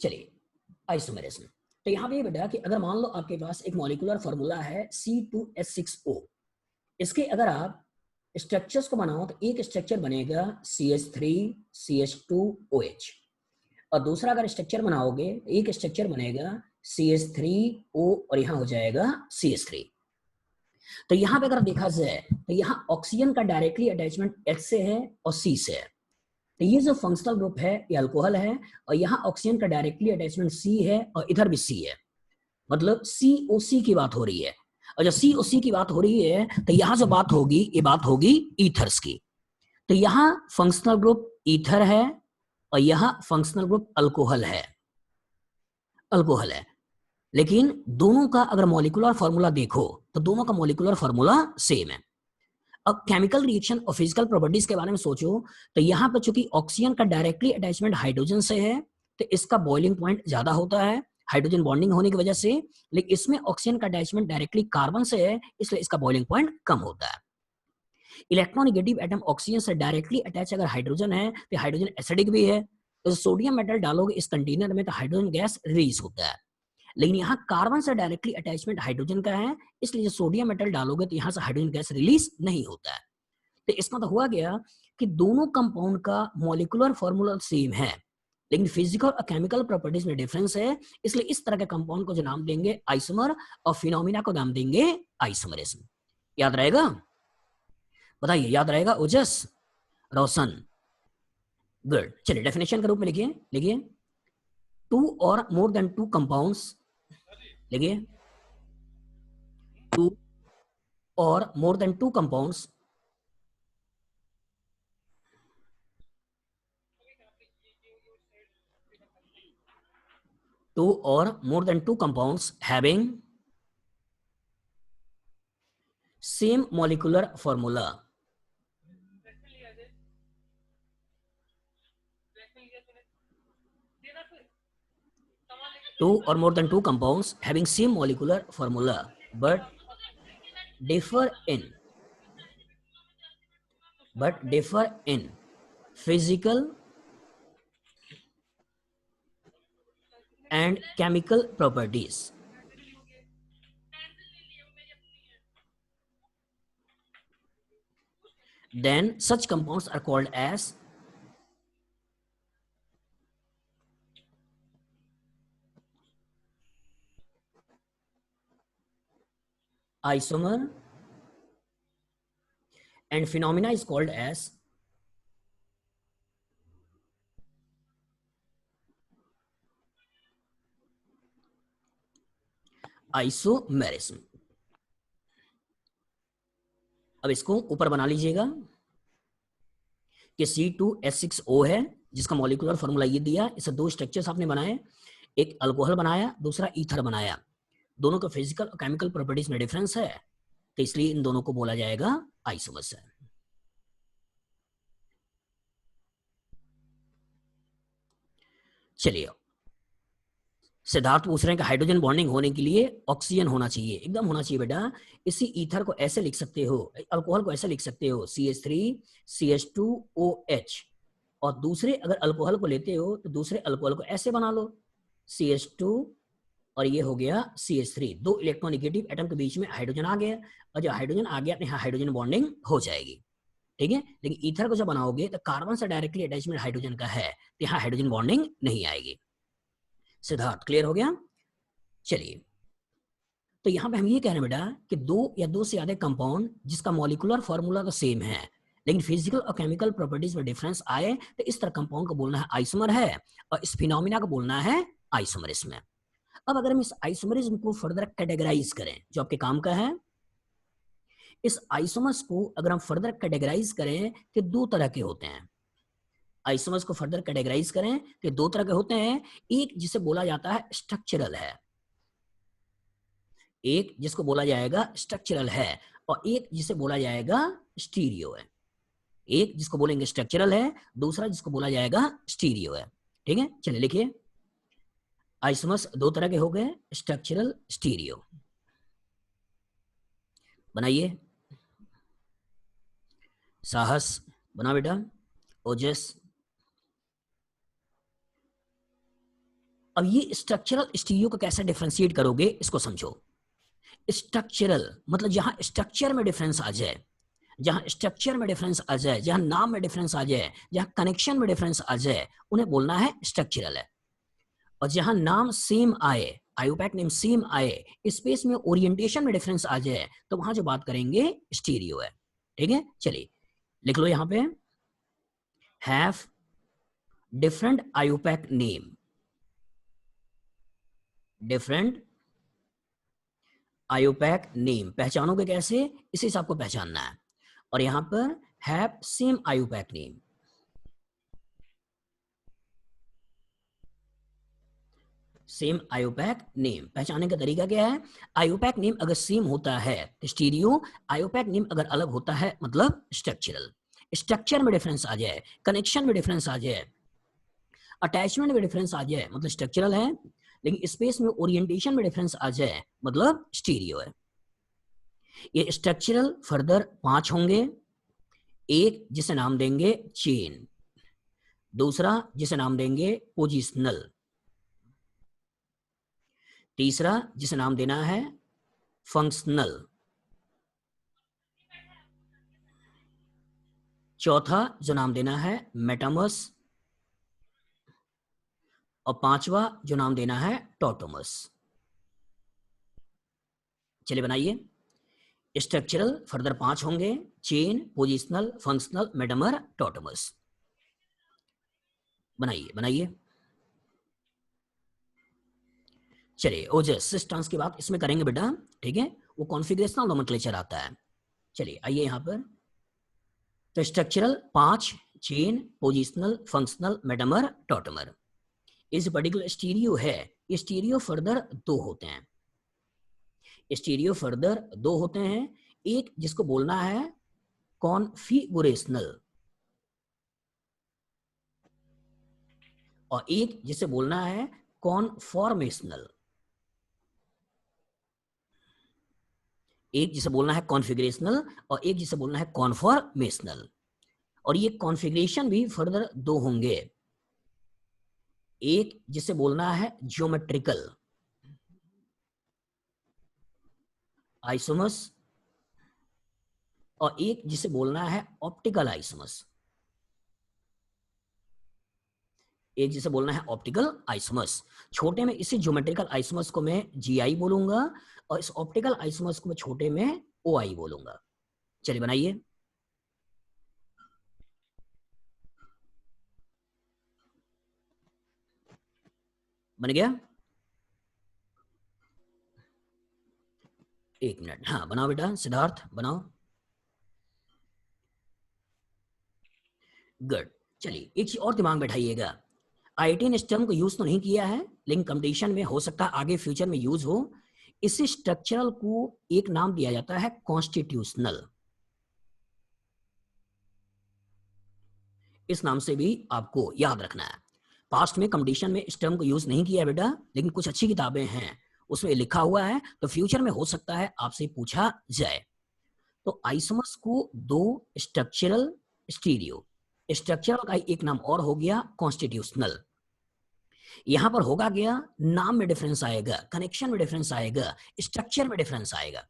चलिए आइसोमेरिज्म। तो यहाँ पे बेटा कि अगर मान लो आपके पास एक मॉलिक्यूलर फॉर्मूला है C2H6O, इसके अगर आप स्ट्रक्चर्स को बनाओ तो एक स्ट्रक्चर बनेगा CH3CH2OH, और दूसरा अगर स्ट्रक्चर बनाओगे तो एक स्ट्रक्चर बनेगा CH3O और यहाँ हो जाएगा CH3। तो यहाँ पे अगर देखा जाए तो यहाँ ऑक्सीजन का डायरेक्टली अटैचमेंट H से है और C से है। तो ये जो फंक्शनल ग्रुप है ये अल्कोहल है, और यहाँ ऑक्सीजन का डायरेक्टली अटैचमेंट C है और इधर भी C है, मतलब COC की बात हो रही है। और जब COC की बात हो रही है तो यहाँ जो बात होगी ये बात होगी ईथर्स की। तो यहाँ फंक्शनल ग्रुप ईथर है और यहाँ फंक्शनल ग्रुप अल्कोहल है, अल्कोहल है। लेकिन दोनों का अगर मॉलिक्यूलर फॉर्मूला देखो तो दोनों का मॉलिक्यूलर फॉर्मूला सेम है। अब केमिकल रिएक्शन और फिजिकल प्रॉपर्टीज के बारे में सोचो तो यहाँ पर चूंकि ऑक्सीजन का डायरेक्टली अटैचमेंट हाइड्रोजन से है तो इसका बॉइलिंग पॉइंट ज्यादा होता है हाइड्रोजन बॉन्डिंग होने की वजह से, लेकिन इसमें ऑक्सीजन का अटैचमेंट डायरेक्टली कार्बन से है इसलिए इसका बॉइलिंग पॉइंट कम होता है। इलेक्ट्रोनेगेटिव एटम ऑक्सीजन से डायरेक्टली अटैच अगर हाइड्रोजन है तो हाइड्रोजन एसिडिक भी है, तो सोडियम मेटल डालोगे इस कंटेनर में तो हाइड्रोजन गैस रिलीज होता है। लेकिन यहाँ कार्बन से डायरेक्टली अटैचमेंट हाइड्रोजन का है इसलिए सोडियम मेटल डालोगे तो यहाँ से हाइड्रोजन गैस रिलीज नहीं होता है। तो इसका तो हुआ गया कि दोनों कंपाउंड का मॉलिक्यूलर फॉर्मूला सेम है लेकिन फिजिकल और केमिकल प्रॉपर्टीज में डिफरेंस है, इसलिए इस तरह के कंपाउंड को जो नाम देंगे आइसोमर और फिनोमिना को नाम देंगे आइसोमरिज्म। याद रहेगा? बताइए याद रहेगा ओजस, रोशन? गुड। चलिए डेफिनेशन के रूप में लिखिए, लिखिए टू और मोर देन टू कंपाउंड्स, लिखिए टू और more than two compounds two or more than two compounds having same molecular formula. Two or more than two compounds having same molecular formula but differ in physical and chemical properties. Then such compounds are called as isomer, and phenomena is called as isomerism. अब इसको ऊपर बना लीजिएगा कि C2H6O है जिसका molecular formula ये दिया, इसे दो स्ट्रक्चर्स आपने बनाए, एक अल्कोहल बनाया दूसरा ईथर बनाया, दोनों का फिजिकल और केमिकल प्रॉपर्टीज में डिफरेंस है तो इसलिए इन दोनों को बोला जाएगा आइसोमर्स है। चलिए सिद्धार्थ पूछ रहे हैं कि हाइड्रोजन बॉन्डिंग होने के लिए ऑक्सीजन होना चाहिए, एकदम होना चाहिए बेटा। इसी ईथर को ऐसे लिख सकते हो, अल्कोहल को ऐसे लिख सकते हो CH3CH2OH, और दूसरे अगर अल्कोहल को लेते हो तो दूसरे अल्कोहल को ऐसे बना लो CH2 और ये हो गया CH3, दो इलेक्ट्रोनेगेटिव एटम के बीच में हाइड्रोजन आ गया, और जब हाइड्रोजन आ गया तो यहाँ हाइड्रोजन बॉन्डिंग हो जाएगी, ठीक है। लेकिन ईथर को जब बनाओगे तो कार्बन से डायरेक्टली अटैचमेंट हाइड्रोजन का है तो यहाँ हाइड्रोजन बॉन्डिंग नहीं आएगी। सिद्धार्थ क्लियर हो गया? चलिए तो यहां पे हम ये कह रहे हैं बेटा कि दो या दो से ज्यादा कंपाउंड जिसका मॉलिक्यूलर फॉर्मूला तो सेम है लेकिन फिजिकल और केमिकल प्रॉपर्टीज में डिफरेंस आए तो इस तरह कंपाउंड को बोलना है आइसोमर है और इस फिनोमिना को बोलना है आइसोमरिज्म है। अब अगर हम इस आइसोमरिज्म को फर्दर कैटेगराइज करें जो आपके काम का है, इस आइसोमर्स को अगर हम फर्दर कैटेगराइज करें तो दो तरह के होते हैं। आइसोमर्स को फर्दर कैटेगराइज करें तो दो तरह के होते हैं, एक जिसे बोला जाता है स्ट्रक्चरल है, एक जिसको बोला जाएगा स्ट्रक्चरल है और एक जिसे बोला जाएगा स्टीरियो है। एक जिसको बोलेंगे स्ट्रक्चरल है, दूसरा जिसको बोला जाएगा स्टीरियो है, ठीक है। चलिए लिखिए आइसोमर्स दो तरह के हो गए, स्ट्रक्चरल स्टीरियो। बनाइए साहस, बना बेटा। ओजस, अब ये स्ट्रक्चरल स्टीरियो को कैसे डिफरेंशिएट करोगे इसको समझो। स्ट्रक्चरल मतलब जहां स्ट्रक्चर में डिफरेंस आ जाए, जहां स्ट्रक्चर में डिफरेंस आ जाए, जहां नाम में डिफरेंस आ जाए, जहां कनेक्शन में डिफरेंस आ जाए, उन्हें बोलना है स्ट्रक्चरल है। और जहां नाम सेम आए, आयोपैक नेम सेम आए, स्पेस में ओरिएंटेशन में डिफरेंस आ जाए, तो वहां जो बात करेंगे स्टीरियो है। ठीक है, चलिए लिख लो यहां पे, have different IUPAC name, different IUPAC name. पहचानोगे कैसे, इसी हिसाब को पहचानना है। और यहां पर have same IUPAC name, same IUPAC name. पहचानने का तरीका क्या है, आयोपैक नेम अगर सेम होता है तो स्टीरियो, आयोपैक नेम अगर अलग होता है मतलब स्ट्रक्चरल। स्ट्रक्चर में डिफरेंस आ जाए, कनेक्शन में डिफरेंस आ जाए, अटैचमेंट में डिफरेंस आ जाए मतलब स्ट्रक्चरल है, लेकिन स्पेस में ओरिएंटेशन में डिफरेंस आ जाए मतलब स्टीरियो है। ये स्ट्रक्चरल फर्दर 5 होंगे। एक जिसे नाम देंगे चेन, दूसरा जिसे नाम देंगे पोजिशनल, तीसरा जिसे नाम देना है फंक्शनल, चौथा जो नाम देना है मेटामस, और पांचवा जो नाम देना है टोटोमस। चलिए बनाइए। स्ट्रक्चरल फर्दर 5 होंगे, चेन, पोजिशनल, फंक्शनल, मेटामर, टोटोमस। बनाइए बनाइए। चलिए ओजस सिस्टम्स की बात इसमें करेंगे बेटा, ठीक है, वो कॉन्फ़िगरेशनल नोमेनक्लेचर आता है। चलिए आइए यहां पर, तो structural 5, chain, positional, functional, metamer, tautomer. इस पर्टिकुलर स्टीरियो है, ये स्टीरियो फर्दर 2 होते हैं। स्टीरियो फर्दर 2 होते हैं, एक जिसको बोलना है कॉन्फिगुरेशनल, और एक जिसे बोलना है कॉन्फॉर्मेशनल। एक जिसे बोलना है कॉन्फ़िगरेशनल और एक जिसे बोलना है कॉन्फॉर्मेशनल। और ये कॉन्फ़िगरेशन भी फर्दर 2 होंगे, एक जिसे बोलना है ज्योमेट्रिकल आइसोमस, और एक जिसे बोलना है ऑप्टिकल आइसोमस। एक जिसे बोलना है ऑप्टिकल आइसोमस। छोटे में इसी ज्योमेट्रिकल आइसोमस को मैं जीआई बोलूंगा, और इस ऑप्टिकल आइसोमस को मैं छोटे में ओआई बोलूंगा। चलिए बनाइए। बन गया, एक मिनट, हाँ बनाओ बेटा सिद्धार्थ बनाओ। गुड। चलिए एक चीज और दिमाग बैठाइएगा, आईआईटी ने इस टर्म को यूज तो नहीं किया है, लेकिन कंपटीशन में हो सकता है आगे फ्यूचर में यूज हो। इस स्ट्रक्चरल को एक नाम दिया जाता है कॉन्स्टिट्यूशनल। इस नाम से भी आपको याद रखना है। पास्ट में कंपटीशन में इस टर्म को यूज नहीं किया बेटा, लेकिन कुछ अच्छी किताबें हैं उसमें लिखा हुआ है, तो फ्यूचर में हो सकता है आपसे पूछा जाए। तो आइसोमर्स को 2 स्ट्रक्चरल, स्टीरियो। स्ट्रक्चरल का एक नाम और हो गया कॉन्स्टिट्यूशनल। यहां पर होगा क्या, नाम में डिफरेंस आएगा, कनेक्शन में डिफरेंस आएगा, स्ट्रक्चर में डिफरेंस आएगा,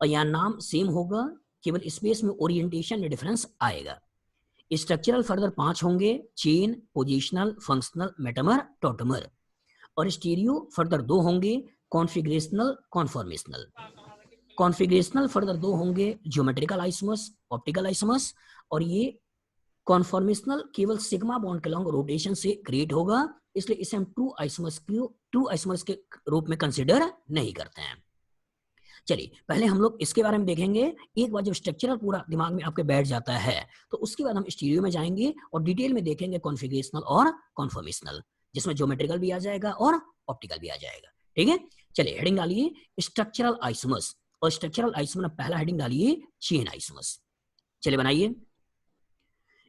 और यहां नाम सेम होगा, केवल स्पेस में ओरिएंटेशन में डिफरेंस आएगा। स्ट्रक्चरल फर्दर 5 होंगे, chain, positional, functional, metamer, tautomer. और स्टीरियो फर्दर 2 होंगे, कॉन्फिगरेशनल, कॉन्फॉर्मेशनल। कॉन्फिगरेशनल फर्दर 2 होंगे, ज्योमेट्रिकल आइसोमस, ऑप्टिकल आइसोमस। और ये कॉन्फॉर्मेशनल केवल सिग्मा बॉन्ड के लॉन्ग रोटेशन से क्रिएट होगा, इसलिए इसे हम ट्रू आइसोमर्स के रूप में कंसिडर नहीं करते हैं। चलिए पहले हम लोग इसके बारे में देखेंगे। एक बार जब स्ट्रक्चरल पूरा दिमाग में आपके बैठ जाता है, तो उसके बाद हम स्टीरियो में जाएंगे और डिटेल में देखेंगे कॉन्फिगरेशनल और कॉन्फॉर्मेशनल, जिसमें ज्योमेट्रिकल भी आ जाएगा और ऑप्टिकल भी आ जाएगा। ठीक है, चलिए हेडिंग डालिए स्ट्रक्चरल आइसोमर्स, और स्ट्रक्चरल आइसोमर पहला हेडिंग डालिए चेन आइसोमर्स। चलिए बनाइए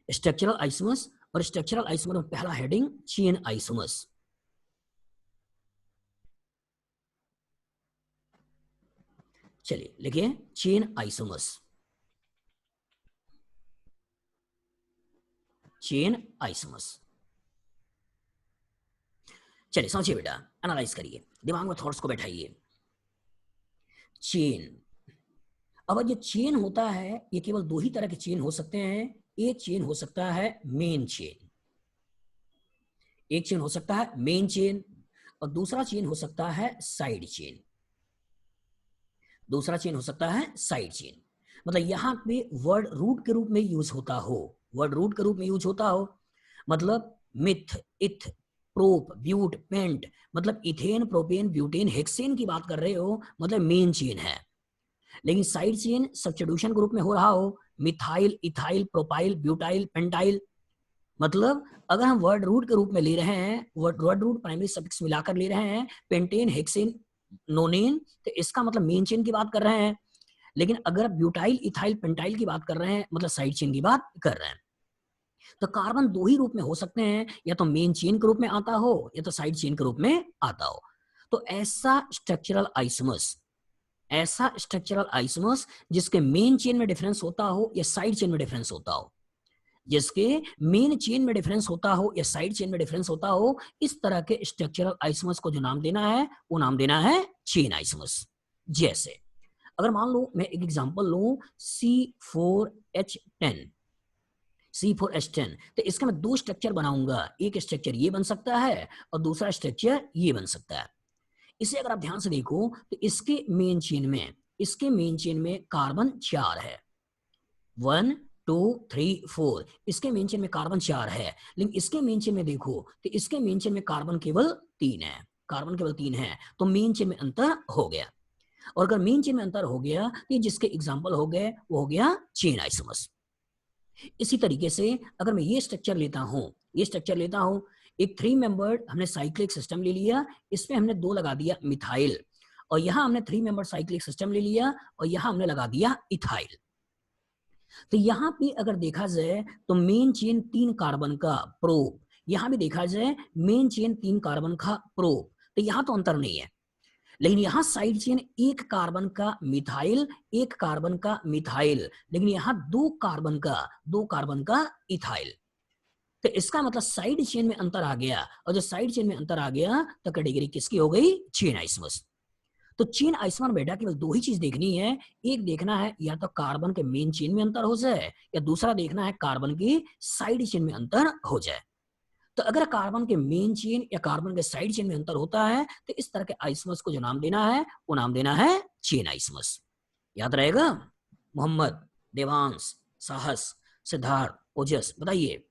स्ट्रक्चरल आइसोमर्स, और स्ट्रक्चरल आइसोमर में पहला हेडिंग चेन आइसोमर्स। चलिए लिखिए चेन आइसोमर्स, चेन आइसोमर्स। चलिए समझिए बेटा, एनालाइज करिए, दिमाग में थॉट्स को बैठाइए। चेन, अब जो चेन होता है ये केवल दो ही तरह के चेन हो सकते हैं। एक चेन हो सकता है मेन चेन, एक चेन हो सकता है मेन चेन, और दूसरा चेन हो सकता है साइड चेन। दूसरा चेन हो सकता है साइड चेन। मतलब यहां पे वर्ड रूट के रूप में यूज होता हो, वर्ड रूट के रूप में यूज होता हो, मतलब मिथ, इथ, प्रोप, ब्यूट, पेंट, मतलब इथेन, प्रोपेन, ब्यूटेन, हेक्सेन की बात कर रहे हो, मतलब मेन चेन है। लेकिन साइड चेन सब्स्टिट्यूशन के रूप में हो रहा हो, methyl, ethyl, propyl, butyl, pentyl, मतलब अगर हम वर्ड रूट के रूप में ले रहे हैं, वर्ड रूट प्राइमरी सफिक्स मिलाकर ले रहे हैं, पेंटेन, हेक्सेन, नोनेन, तो इसका मतलब मेन चेन की बात कर रहे हैं। लेकिन अगर ब्यूटाइल, इथाइल, पेंटाइल की बात कर रहे हैं, मतलब साइड चेन की बात कर रहे हैं। तो कार्बन दो ही रूप में हो सकते हैं, या तो मेन चेन के रूप में आता हो या तो साइड चेन के रूप में आता हो। तो ऐसा स्ट्रक्चरल आइसोमर्स, ऐसा स्ट्रक्चरल आइसोमर्स जिसके मेन चेन में डिफरेंस होता हो या साइड चेन में डिफरेंस होता हो, जिसके मेन चेन में डिफरेंस होता हो या साइड चेन में डिफरेंस होता हो, इस तरह के स्ट्रक्चरल आइसोमर्स को जो नाम देना है वो नाम देना है चेन आइसोमर्स। जैसे अगर मान लो मैं एक एग्जांपल लूं, C4H10, C4H10, तो इसका मैं दो स्ट्रक्चर बनाऊंगा, एक स्ट्रक्चर ये बन सकता है और दूसरा स्ट्रक्चर ये बन सकता है। इसे अगर आप ध्यान से देखो तो इसके मेन चेन में, इसके मेन चेन में कार्बन 4 है, 1 2 3 4, इसके मेन चेन में कार्बन 4 है। लेकिन इसके मेन चेन में देखो तो इसके मेन चेन में कार्बन केवल 3 है, कार्बन केवल 3 है, तो मेन चेन में अंतर हो गया। और अगर मेन चेन में अंतर हो गया तो ये जिसके एग्जाम्पल हो गए वो हो गया चेन आइसोमर्स। इसी तरीके से अगर मैं ये स्ट्रक्चर लेता हूं, ये स्ट्रक्चर लेता हूं, एक 3 मेंबर्ड हमने साइक्लिक सिस्टम ले लिया, इसमें हमने 2 लगा दिया मिथाइल, और यहां हमने 3 मेंबर्ड साइक्लिक सिस्टम ले लिया और यहां हमने लगा दिया इथाइल। तो यहां पे अगर देखा जाए तो मेन चेन 3 कार्बन का प्रोप, यहां भी देखा जाए मेन चेन 3 कार्बन का प्रोप, तो यहां तो अंतर नहीं है। लेकिन यहां साइड चेन एक कार्बन का मिथाइल, एक कार्बन का मिथाइल, लेकिन यहां दो कार्बन का इथाइल। तो इसका मतलब साइड चेन में अंतर आ गया, और जो साइड चेन में अंतर आ गया तो कैटेगरी किसकी हो गई? Chain isomers. तो चेन आइसोमर बेटा केवल दो ही चीज देखनी है, एक देखना है या तो कार्बन के मेन चेन में अंतर हो जाए, या दूसरा देखना है कार्बन की साइड चेन में अंतर हो जाए। तो अगर कार्बन के मेन चेन या कार्बन के साइड चेन में अंतर होता है तो इस तरह के आइसोमर्स को जो नाम देना है वो नाम देना है चेन आइसोमर्स। याद रहेगा? मोहम्मद, देवांश, साहस, सिद्धार्थ, ओजस, बताइए।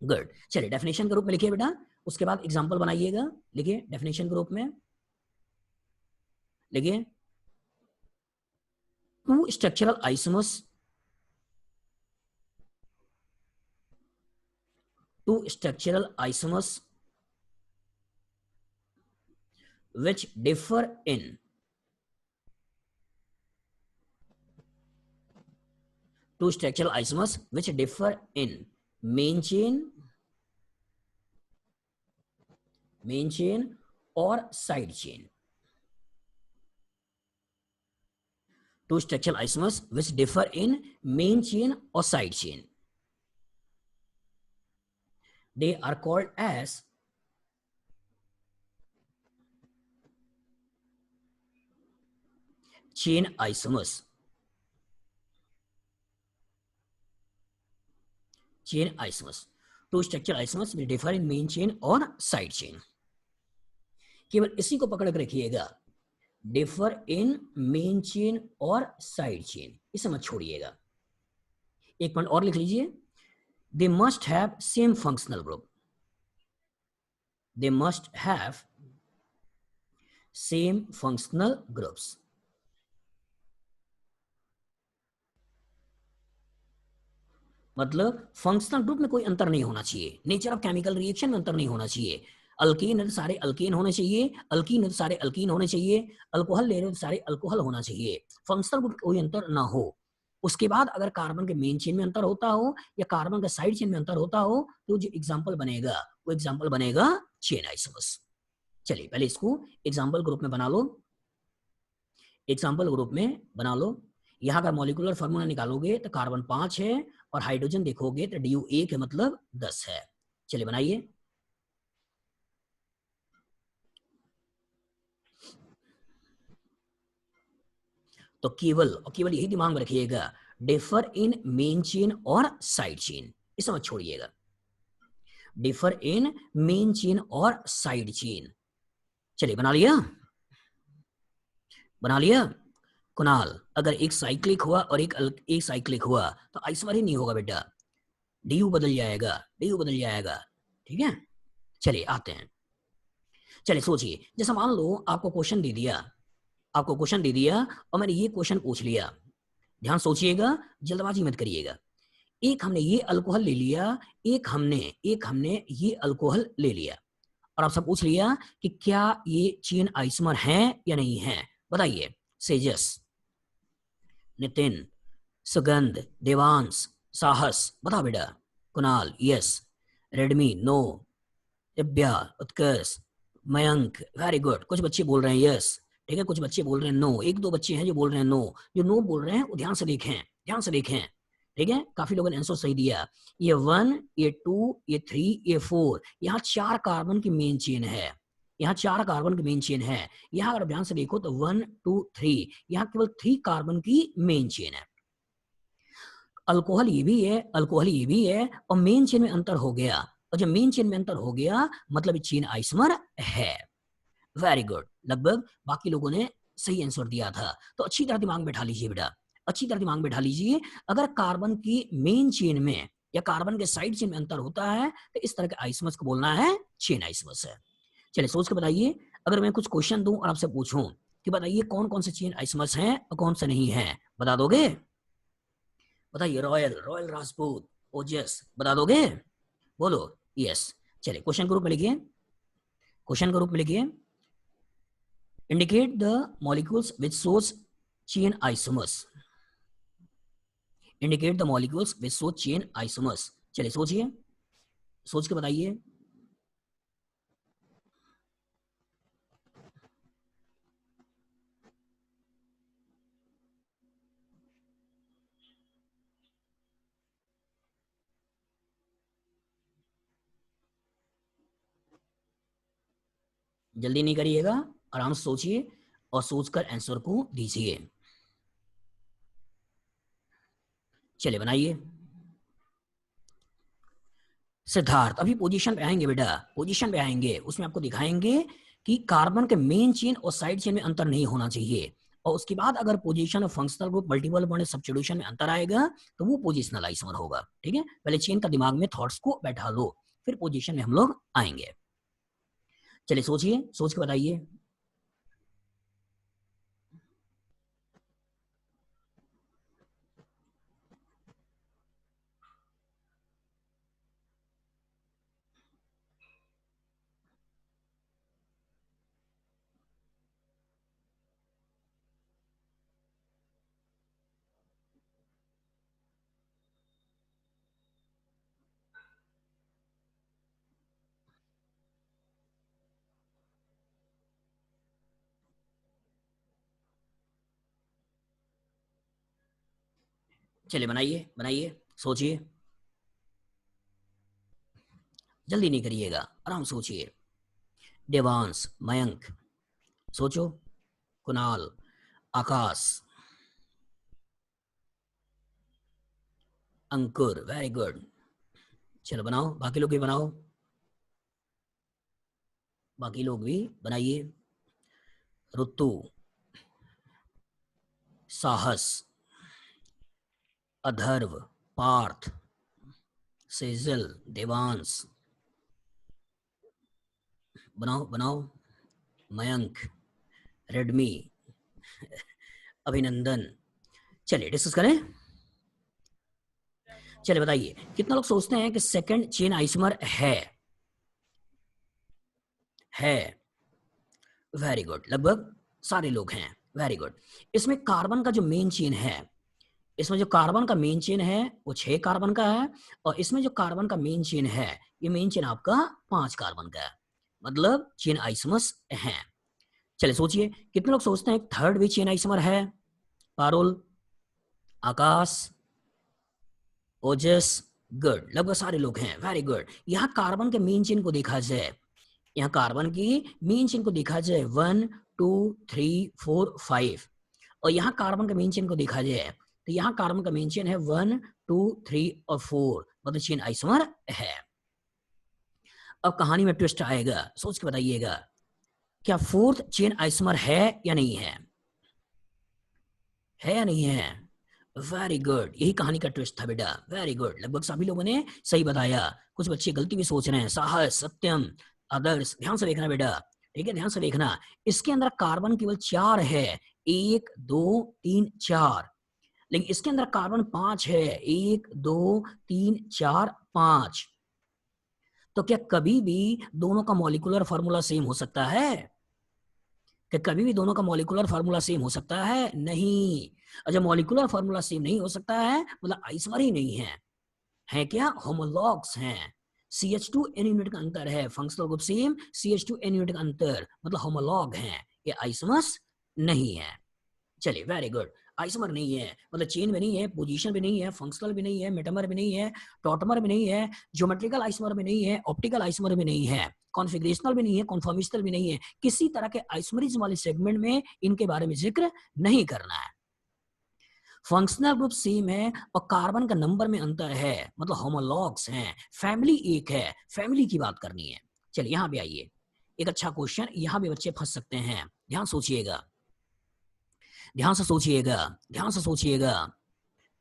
गुड। चलिए डेफिनेशन के रूप में लिखिए बेटा, उसके बाद एग्जांपल बनाइएगा। लिखिए डेफिनेशन के रूप में, लिखिए two structural isomers, two structural isomers which differ in two structural isomers which differ in main chain or side chain. Two structural isomers which differ in main chain or side chain. They are called as chain isomers. Chain isomers. Two structural isomers will differ in main chain or side chain. केवल इसी को पकड़ कर रखिएगा, differ in main chain और side chain, इसे मत छोड़िएगा। एक पॉइंट और लिख लीजिए, they must have same functional group, they must have same functional groups. मतलब फंक्शनल ग्रुप में कोई अंतर नहीं होना चाहिए, नेचर ऑफ केमिकल रिएक्शन में अंतर नहीं होना चाहिए। अल्कीन है तो सारे अल्केन होने चाहिए, अल्कीन है तो सारे अल्कीन होने चाहिए, अल्कोहल ले रहे हो तो सारे अल्कोहल होना चाहिए, फंक्शनल ग्रुप कोई अंतर ना हो। उसके बाद अगर कार्बन के मेन चेन में अंतर होता हो या कार्बन के साइड चेन में अंतर होता हो तो जो एग्जाम्पल बनेगा वो एग्जाम्पल बनेगा चेन आइसोमर्स। चलिए पहले इसको एग्जाम्पल ग्रुप में बना लो, एग्जाम्पल ग्रुप में बना लो। यहाँ का मॉलिक्यूलर फार्मूला निकालोगे तो कार्बन 5 है और हाइड्रोजन देखोगे तो DU 1 है, मतलब 10 है। चलिए बनाइए। तो केवल यही दिमाग में रखिएगा, डिफर इन मेन चेन और साइड चेन, इसे मत छोड़िएगा। डिफर इन मेन चेन और साइड चेन। चलिए बना लिया, बना लिया कुणाल। अगर एक साइक्लिक हुआ और एक साइक्लिक हुआ तो आइसोमर ही नहीं होगा बेटा, डीयू बदल जाएगा, डीयू बदल जाएगा। ठीक है, चलिए आते हैं। चलिए सोचिए, जैसा मान लो आपको क्वेश्चन दे दिया, आपको क्वेश्चन दे दिया और मैंने ये क्वेश्चन पूछ लिया। ध्यान सोचिएगा, जल्दबाजी मत करिएगा। एक हमने ये अल्कोहल ले लिया, एक हमने ये अल्कोहल ले लिया, और आपसे पूछ लिया कि क्या ये चेन आइसोमर है या नहीं है। बताइए, सेजस, नितिन, सुगंध, देवांश, साहस, बता बेटा। कुणाल यस, रेडमी नो, दिव्या, उत्कर्ष, मयंक वेरी गुड। कुछ बच्चे बोल रहे हैं यस, ठीक है, कुछ बच्चे बोल रहे हैं नो, एक दो बच्चे हैं जो बोल रहे हैं नो। जो नो बोल रहे हैं वो ध्यान से देखें, ध्यान से देखें। ठीक है, काफी लोगों ने आंसर सही दिया। ये 1, ये 2, ये 3, ये 4, यहाँ 4 कार्बन की मेन चेन है, यहाँ 4 कार्बन की मेन चेन है। यहाँ अगर ध्यान से देखो तो 1, 2, 3, यहाँ केवल 3 कार्बन की मेन चेन है। अल्कोहल ये भी है, अल्कोहल ये भी है, और मेन चेन में अंतर हो गया, और जब मेन चेन में अंतर हो गया मतलब चेन आइसोमर है। वेरी गुड, लगभग बाकी लोगों ने सही आंसर दिया था। तो अच्छी तरह दिमाग बैठा लीजिए बेटा, अच्छी तरह दिमाग बैठा लीजिए। अगर कार्बन की मेन चेन में या कार्बन के साइड चेन में अंतर होता है तो इस तरह के आइसोमर्स को बोलना है चेन आइसोमर्स है। चलिए सोच के बताइए, अगर मैं कुछ क्वेश्चन दूं और आपसे पूछूं कि बताइए कौन कौन से चेन आइसोमर्स हैं और कौन से नहीं है, बता दोगे? बताइए, रॉयल, रॉयल राजपूत, ओजस, बता दोगे? बोलो यस। चलिए क्वेश्चन के रूप में लिखिए, क्वेश्चन के रूप में लिखिए, indicate the molecules which shows chain isomers, indicate the molecules which show chain isomers। चलिए सोचिए, सोच के बताइए। जल्दी नहीं करिएगा, आराम से सोचिए और सोचकर आंसर को दीजिए। चलिए बनाइए। सिद्धार्थ, अभी पोजीशन पे आएंगे बेटा, पोजीशन पे आएंगे, उसमें आपको दिखाएंगे कि कार्बन के मेन चेन और साइड चेन में अंतर नहीं होना चाहिए, और उसके बाद अगर पोजीशन और functional group multiple bond substitution में अंतर आएगा तो वो पोजिशनल आइसोमर होगा। ठीक है, पहले चेन का दिमाग में थॉट्स को बैठा लो, फिर पोजीशन में हम लोग आएंगे। चलिए सोचिए, सोच के बताइए। चलिए बनाइए, बनाइए, सोचिए, जल्दी नहीं करिएगा, आराम सोचिए। देवांश, मयंक, सोचो। कुणाल, आकाश, अंकुर, वेरी गुड। चलो बनाओ, बाकी लोग भी बनाओ, बाकी लोग भी बनाइए। ऋतु, साहस, अधर्व, पार्थ, सेजल, देवांश, बनाओ बनाओ। मयंक, रेडमी, अभिनंदन। चलिए डिस्कस करें। चलिए बताइए, कितना लोग सोचते हैं कि सेकंड चेन आइसोमर है? वेरी गुड, लगभग सारे लोग हैं, वेरी गुड। इसमें कार्बन का जो मेन चेन है, इसमें जो कार्बन का मेन चेन है वो 6 कार्बन का है, और इसमें जो कार्बन का मेन चेन है ये मेन चेन आपका 5 कार्बन का है, मतलब चेन आइसोमर्स हैं। चलिए सोचिए, कितने लोग सोचते हैं थर्ड भी चेन आइसोमर है? पारुल, आकाश, ओजस, गुड, लगभग सारे लोग हैं, वेरी गुड। यहाँ कार्बन के मेन चेन को देखा जाए, यहाँ कार्बन की मेन चेन को देखा जाए 1, 2, 3, 4, 5, और यहाँ कार्बन का मेन चेन को देखा जाए तो यहाँ कार्बन का मेन चेन है 1, 2, 3 और 4, मतलब चेन आइसोमर है। अब कहानी में ट्विस्ट आएगा, सोच के बताइएगा, क्या फोर्थ चेन आइसोमर है या नहीं है? है या नहीं है? वेरी गुड, यही कहानी का ट्विस्ट था बेटा, वेरी गुड, लगभग सभी लोगों ने सही बताया। कुछ बच्चे गलती भी सोच रहे हैं, साहस, सत्यम, आदर्श, ध्यान से देखना बेटा, ठीक है, ध्यान से देखना। इसके अंदर कार्बन केवल 4 है, 1, 2, 3, 4, लेकिन इसके अंदर कार्बन 5 है, 1, 2, 3, 4, 5। तो क्या कभी भी दोनों का मॉलिक्यूलर फॉर्मूला सेम हो सकता है? क्या कभी भी दोनों का मॉलिक्यूलर फार्मूला सेम हो सकता है? नहीं। और जब मॉलिक्यूलर फार्मूला सेम नहीं हो सकता है मतलब आइसोमर ही नहीं है क्या? होमोलॉग्स हैं। CH2 n यूनिट का अंतर है, functional group same, CH2 n unit का अंतर, मतलब होमोलॉग हैं, ये आइसोमर्स नहीं है। चलिए, वेरी गुड, आइसोमर नहीं है, मतलब चेन भी नहीं है, पोजीशन भी नहीं है, फंक्शनल भी नहीं है, मेटामर भी नहीं है, टॉटमर भी नहीं है, ज्योमेट्रिकल आइसोमर भी नहीं है, ऑप्टिकल आइसोमर भी नहीं है, कॉन्फिगरेशनल भी नहीं है, कॉन्फॉर्मेशनल भी नहीं है। किसी तरह के आइसोमरिज्म वाले सेगमेंट में इनके बारे में जिक्र नहीं करना है। फंक्शनल ग्रुप सेम है और कार्बन का नंबर में अंतर है, मतलब होमोलॉग्स हैं, फैमिली एक है, फैमिली की बात करनी है। चलिए यहां पे आइए, एक अच्छा क्वेश्चन, यहां भी बच्चे फंस सकते हैं, ध्यान सोचिएगा, ध्यान से सोचिएगा, ध्यान से सोचिएगा।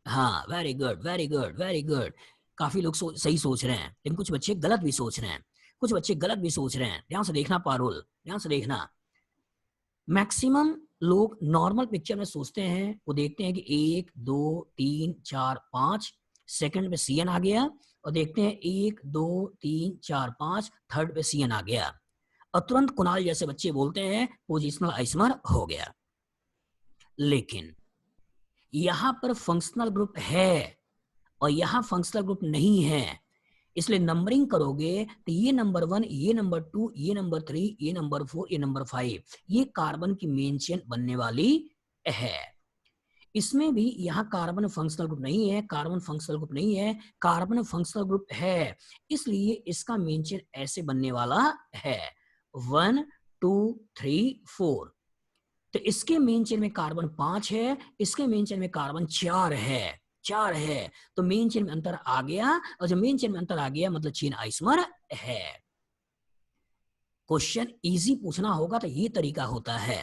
हाँ, very good, very good, very good, काफी लोग सही सोच रहे हैं, लेकिन कुछ बच्चे गलत भी सोच रहे हैं, कुछ बच्चे गलत भी सोच रहे हैं। ध्यान से देखना पारुल, ध्यान से देखना। मैक्सिमम लोग नॉर्मल पिक्चर में सोचते हैं, वो देखते हैं कि 1, 2, 3, 4, 5, सेकंड पे CN आ गया, और देखते हैं 1, 2, 3, 4, 5, थर्ड पे CN आ गया, और तुरंत कुणाल जैसे बच्चे बोलते हैं पोजिशनल आइसोमर हो गया। लेकिन यहां पर फंक्शनल ग्रुप है और यहां फंक्शनल ग्रुप नहीं है, इसलिए नंबरिंग करोगे तो ये नंबर 1, ये नंबर 2, ये नंबर 3, ये नंबर 4, ये नंबर 5, ये कार्बन की मेन चेन बनने वाली है। इसमें भी यहाँ कार्बन फंक्शनल ग्रुप नहीं है, कार्बन फंक्शनल ग्रुप नहीं है, कार्बन फंक्शनल ग्रुप है, इसलिए इसका मेन चेन ऐसे बनने वाला है 1, 2, 3, 4। तो इसके मेन चेन में कार्बन 5 है, इसके मेन चेन में कार्बन 4 है, 4 है, तो मेन चेन में अंतर आ गया, और जब मेन चेन में अंतर आ गया मतलब चेन आइसोमर है। क्वेश्चन इजी पूछना होगा तो ये तरीका होता है।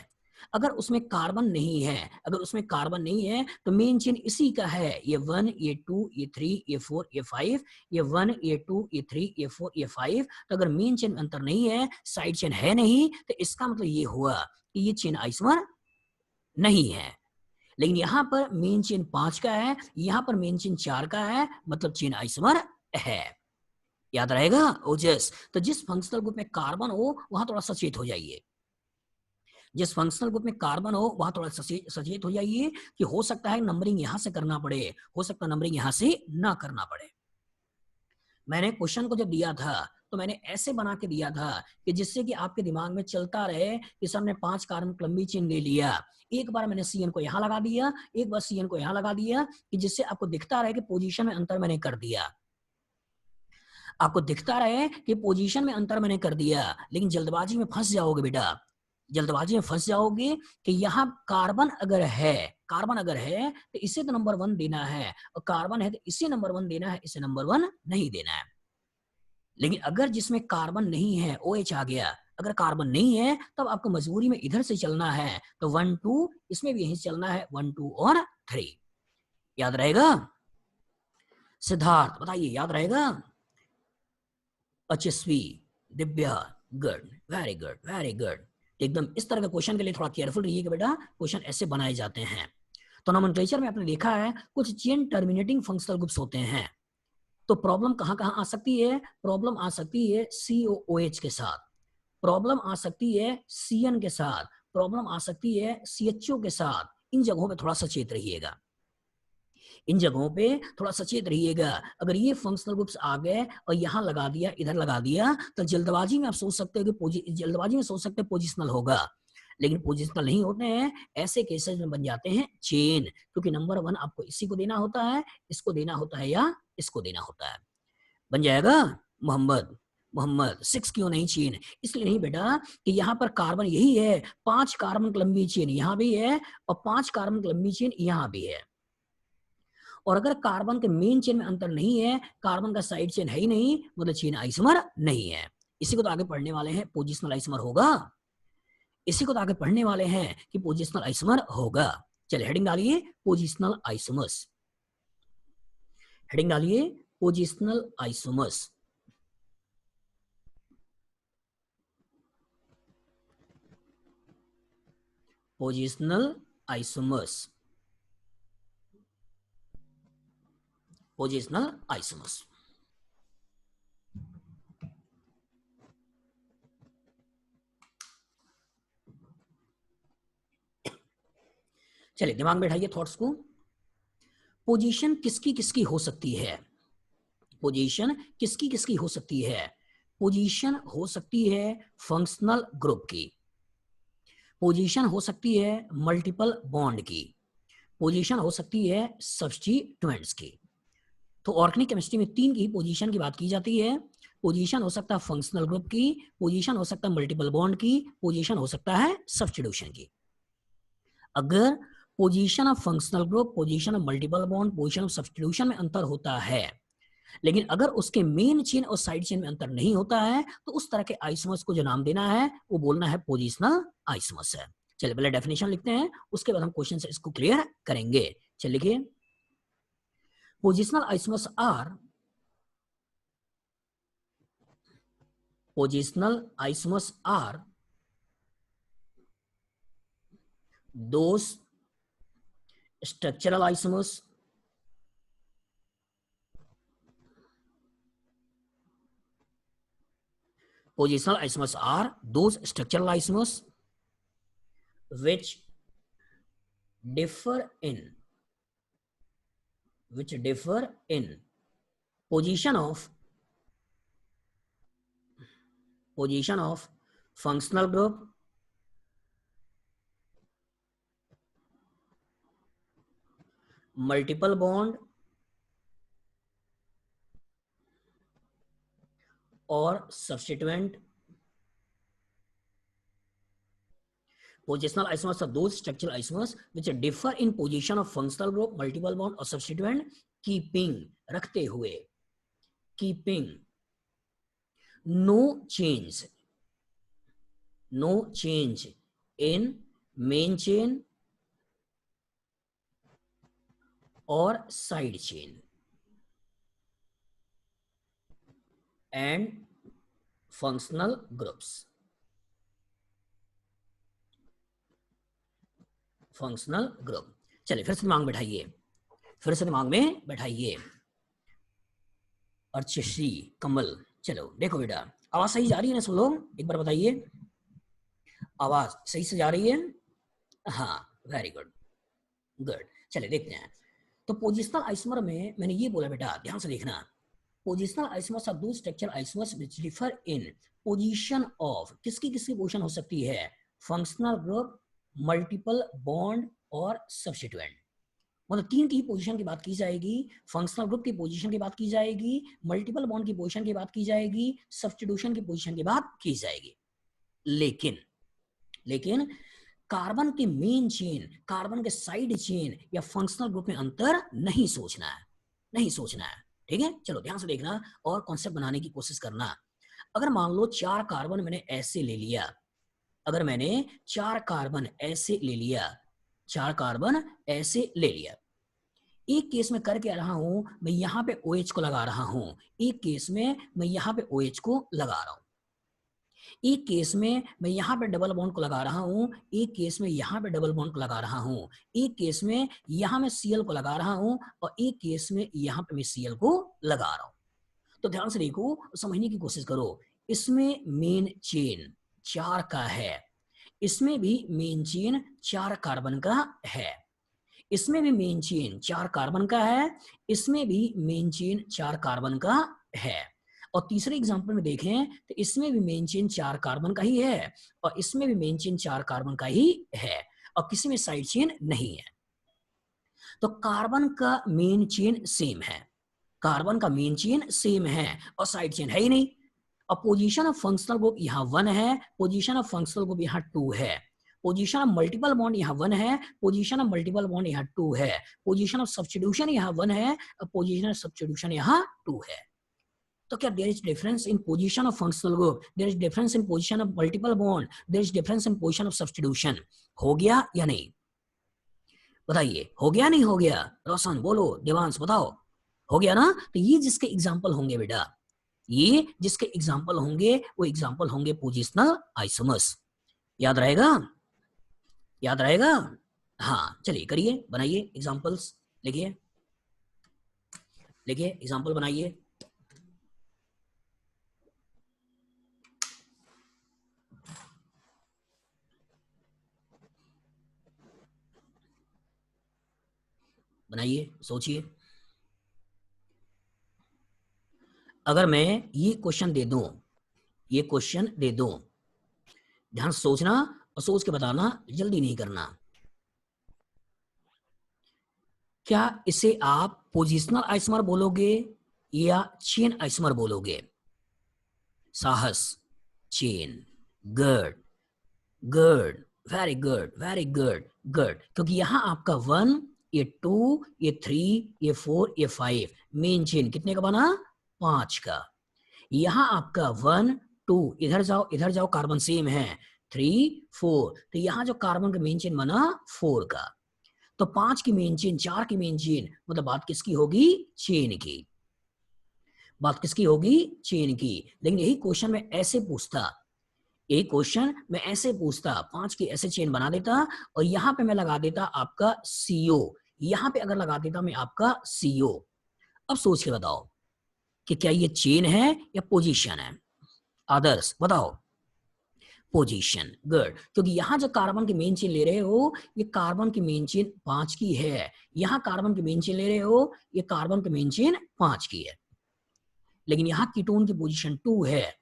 अगर उसमें कार्बन नहीं है, अगर उसमें कार्बन नहीं है तो मेन चेन इसी का है, ये 1, ये 2, ये 3, ये 4, ये 5, ये 1, ये 2, ये 3, ये 4, ये 5। तो अगर मेन चेन में अंतर नहीं है, साइड चेन है नहीं, तो इसका मतलब ये हुआ कि ये चेन आइसोमर नहीं है। लेकिन यहां पर मेन चेन 5 का है, यहां पर मेन चेन 4 का है, मतलब चेन आइसोमर है। याद रहेगा ओजस? तो जिस फंक्शनल ग्रुप में कार्बन हो वहां थोड़ा सचेत हो जाइए, जिस फंक्शनल ग्रुप में कार्बन हो वहां थोड़ा सचेत हो जाइए कि हो सकता है नंबरिंग यहां से करना पड़े, हो सकता है नंबरिंग यहां से ना करना पड़े। मैंने क्वेश्चन को जब दिया था तो मैंने ऐसे बना के दिया था कि जिससे कि आपके दिमाग में चलता रहे कि सर ने 5 कार्बन लंबी चेन ले लिया, एक बार मैंने CN को यहां लगा दिया, एक बार CN को यहां लगा दिया, कि जिससे आपको दिखता रहे कि पोजीशन में अंतर मैंने कर दिया, आपको दिखता रहे कि पोजीशन में अंतर मैंने कर दिया। लेकिन जल्दबाजी में फंस जाओगे बेटा, जल्दबाजी में फंस जाओगे कि यहाँ कार्बन अगर है, कार्बन अगर है तो इसे तो नंबर 1 देना है, और कार्बन है तो इसे नंबर 1 देना है, इसे नंबर 1 नहीं देना है। लेकिन अगर जिसमें कार्बन नहीं है, OH आ गया, अगर कार्बन नहीं है तब आपको मजबूरी में इधर से चलना है, तो 1, 2 इसमें भी यही चलना है, 1, 2 और 3। याद रहेगा? सिद्धार्थ बताइए, याद रहेगा? अचस्वी, Divya, good, very good, very good. एकदम इस तरह के क्वेश्चन के लिए थोड़ा केयरफुल रहिएगा बेटा, क्वेश्चन ऐसे बनाए जाते हैं। तो नोमेनक्लेचर में आपने देखा है कुछ चेन टर्मिनेटिंग फंक्शनल ग्रुप्स होते हैं, तो प्रॉब्लम कहां कहां आ सकती है? प्रॉब्लम आ सकती है COOH के साथ, प्रॉब्लम आ सकती है CN के साथ, प्रॉब्लम आ सकती है CHO के साथ। इन जगहों पे थोड़ा सचेत रहिएगा, इन जगहों पे थोड़ा सचेत रहिएगा। अगर ये फंक्शनल ग्रुप्स आ गए और यहाँ लगा दिया, इधर लगा दिया, तो जल्दबाजी में आप सोच सकते हो कि जल्दबाजी में सोच सकते हैं पोजिशनल होगा, लेकिन पोजिशनल नहीं होते हैं। ऐसे केसेस में बन जाते हैं चेन, क्योंकि नंबर 1 आपको इसी को देना होता है, इसको देना होता है, या इसको देना होता है। बन जाएगा मोहम्मद? मोहम्मद। 6 क्यों नहीं चीन? इसलिए नहीं बेटा कि यहाँ पर कार्बन यही है, 5 कार्बन की लंबी चेन यहाँ भी है और 5 कार्बन की लंबी चेन यहाँ भी है। और अगर कार्बन के मेन चेन में अंतर नहीं है, कार्बन का साइड चेन है ही नहीं, मतलब चेन आइसोमर नहीं है। इसी को तो आगे पढ़ने वाले हैं, पोजिशनल आइसोमर होगा। इसी को तो आगे पढ़ने वाले हैं कि पोजिशनल आइसोमर होगा। चलिए हेडिंग डालिए पोजिशनल आइसोमर्स। हेडिंग डालिए positional isomers. Positional isomers. Positional isomers. चलिए दिमाग में बैठाइए थॉट्स को। पोजीशन किसकी किसकी हो सकती है? पोजीशन किसकी किसकी हो सकती है? पोजीशन हो सकती है फंक्शनल ग्रुप की, पोजीशन हो सकती है मल्टीपल बॉन्ड की, पोजीशन हो सकती है सब्स्टिट्यूएंट्स की। तो ऑर्गेनिक केमिस्ट्री में 3 की पोजीशन की बात की जाती है। पोजीशन हो सकता है फंक्शनल ग्रुप की, पोजीशन हो सकता है मल्टीपल बॉन्ड की, पोजीशन हो सकता है सब्स्टिट्यूशन की। अगर position of functional group, position of multiple bond, position of substitution में अंतर होता है, लेकिन अगर उसके मेन चेन और साइड चेन में अंतर नहीं होता है, तो उस तरह के आइसोमर्स को जो नाम देना है वो बोलना है पोजिशनल आइसोमर्स है। चलिए पहले डेफिनेशन लिखते हैं, उसके बाद हम क्वेश्चन से इसको क्लियर करेंगे। चलिए लिखिए, positional isomers are, positional isomers are those structural isomers positional isomers are those structural isomers which differ in position of functional group, multiple bond or substituent. Positional isomers are those structural isomers which differ in position of functional group, multiple bond or substituent, keeping रखते हुए, keeping no change in main chain or side chain and functional groups. Functional group. चलिए फिर से दिमाग में बैठाइए, अर्चश्री, कमल। चलो देखो बेटा, आवाज सही जा रही है ना सब लोग? एक बार बताइए, आवाज सही से जा रही है? हाँ, वेरी गुड, गुड। चलिए देखते हैं। तो पोजिशनल आइसोमर में मैंने ये बोला बेटा, ध्यान से देखना, पोजिशनल आइसोमर्स आर दो structural isomers which differ in position of, किसकी किसकी पोजीशन हो सकती है? फंक्शनल ग्रुप, मल्टीपल बॉन्ड और सब्स्टिट्यूएंट। मतलब 3 की पोजीशन की बात की जाएगी, फंक्शनल ग्रुप की पोजीशन की बात की जाएगी, मल्टीपल बॉन्ड की पोजीशन की बात की जाएगी, सब्स्टिट्यूशन की पोजीशन की बात की जाएगी। लेकिन कार्बन के मेन चेन, कार्बन के साइड चेन या फंक्शनल ग्रुप में अंतर नहीं सोचना है। ठीक है, चलो ध्यान से देखना और कॉन्सेप्ट बनाने की कोशिश करना। अगर मान लो 4 कार्बन मैंने ऐसे ले लिया, अगर मैंने 4 कार्बन ऐसे ले लिया, 4 कार्बन ऐसे ले लिया, एक केस में करके रहा हूं मैं यहां पे OH को लगा रहा हूं, एक केस में मैं यहां पे OH को लगा रहा हूं, एक केस में मैं यहां पे डबल बॉन्ड को लगा रहा हूं, एक केस में यहां पे डबल बॉन्ड को लगा रहा हूं, एक केस में यहां मैं Cl को लगा रहा हूं और एक केस में यहां पे मैं Cl को लगा रहा हूं। तो ध्यान से देखो, समझने की कोशिश करो। इसमें मेन चेन 4 का है, इसमें भी मेन चेन 4 कार्बन का है, इसमें भी मेन चेन 4 कार्बन का है, इसमें भी मेन चेन 4 कार्बन का है। और तीसरे एग्जांपल में देखें तो इसमें भी मेन चेन 4 कार्बन का ही है और इसमें भी मेन चेन 4 कार्बन का ही है और किसी में साइड चेन नहीं है। तो कार्बन का मेन चेन सेम है, कार्बन का मेन चेन सेम है और साइड चेन है ही नहीं। और पोजीशन ऑफ फंक्शनल ग्रुप यहाँ 1 है, पोजीशन ऑफ फंक्शनल ग्रुप यहाँ 2 है, पोजीशन ऑफ मल्टीपल बॉन्ड यहाँ 1 है, पोजीशन ऑफ मल्टीपल बॉन्ड यहाँ 2 है, पोजीशन ऑफ सब्स्टिट्यूशन यहाँ 1 है, और पोजीशन ऑफ सब्स्टिट्यूशन यहाँ 2 है। तो क्या there is difference in position of functional group, there is difference in position of multiple bond, there is difference in position of substitution? हो गया या नहीं? बताइए, हो गया नहीं हो गया? रोशन बोलो, देवांश बताओ, हो गया ना? तो ये जिसके एग्जाम्पल होंगे बेटा, ये जिसके एग्जाम्पल होंगे वो एग्जाम्पल होंगे पोजिशनल आइसोमर्स। याद रहेगा? याद रहेगा? हाँ चलिए करिए, बनाइए एग्जाम्पल्स, लिखिए लिखिए एग्जाम्पल बनाइए। बनाइए, सोचिए। अगर मैं ये क्वेश्चन दे दूं, ये क्वेश्चन दे दूं, ध्यान से सोचना और सोच के बताना, जल्दी नहीं करना। क्या इसे आप पोजिशनल आइसोमर बोलोगे या चेन आइसोमर बोलोगे? साहस, chain, good good, very good very good good, क्योंकि यहां आपका 1, ये 2, ये 3, ये 4, ये 5, मेन चेन कितने का बना? 5 का। यहां आपका 1 2, इधर जाओ, कार्बन सेम है, 3 4, तो यहां जो कार्बन का मेन चेन बना 4 का। तो 5 की मेन चेन, 4 की मेन चेन, मतलब बात किसकी होगी? चेन की। बात किसकी होगी? चेन की। लेकिन यही क्वेश्चन में ऐसे पूछता, यही क्वेश्चन मैं ऐसे पूछता, 5 की ऐसे चेन बना देता और यहां पे मैं लगा देता आपका CO, यहां पे अगर लगा देता मैं आपका CO। अब सोच के बताओ कि क्या ये चेन है या पोजीशन है? आदर्श बताओ। पोजीशन, गुड, क्योंकि यहां जो कार्बन की मेन चेन ले रहे हो, ये कार्बन की मेन चेन 5 की है, यहां कार्बन की मेन चेन ले रहे हो, ये कार्बन की मेन चेन 5 की है। लेकिन यहां कीटोन की पोजीशन 2 है,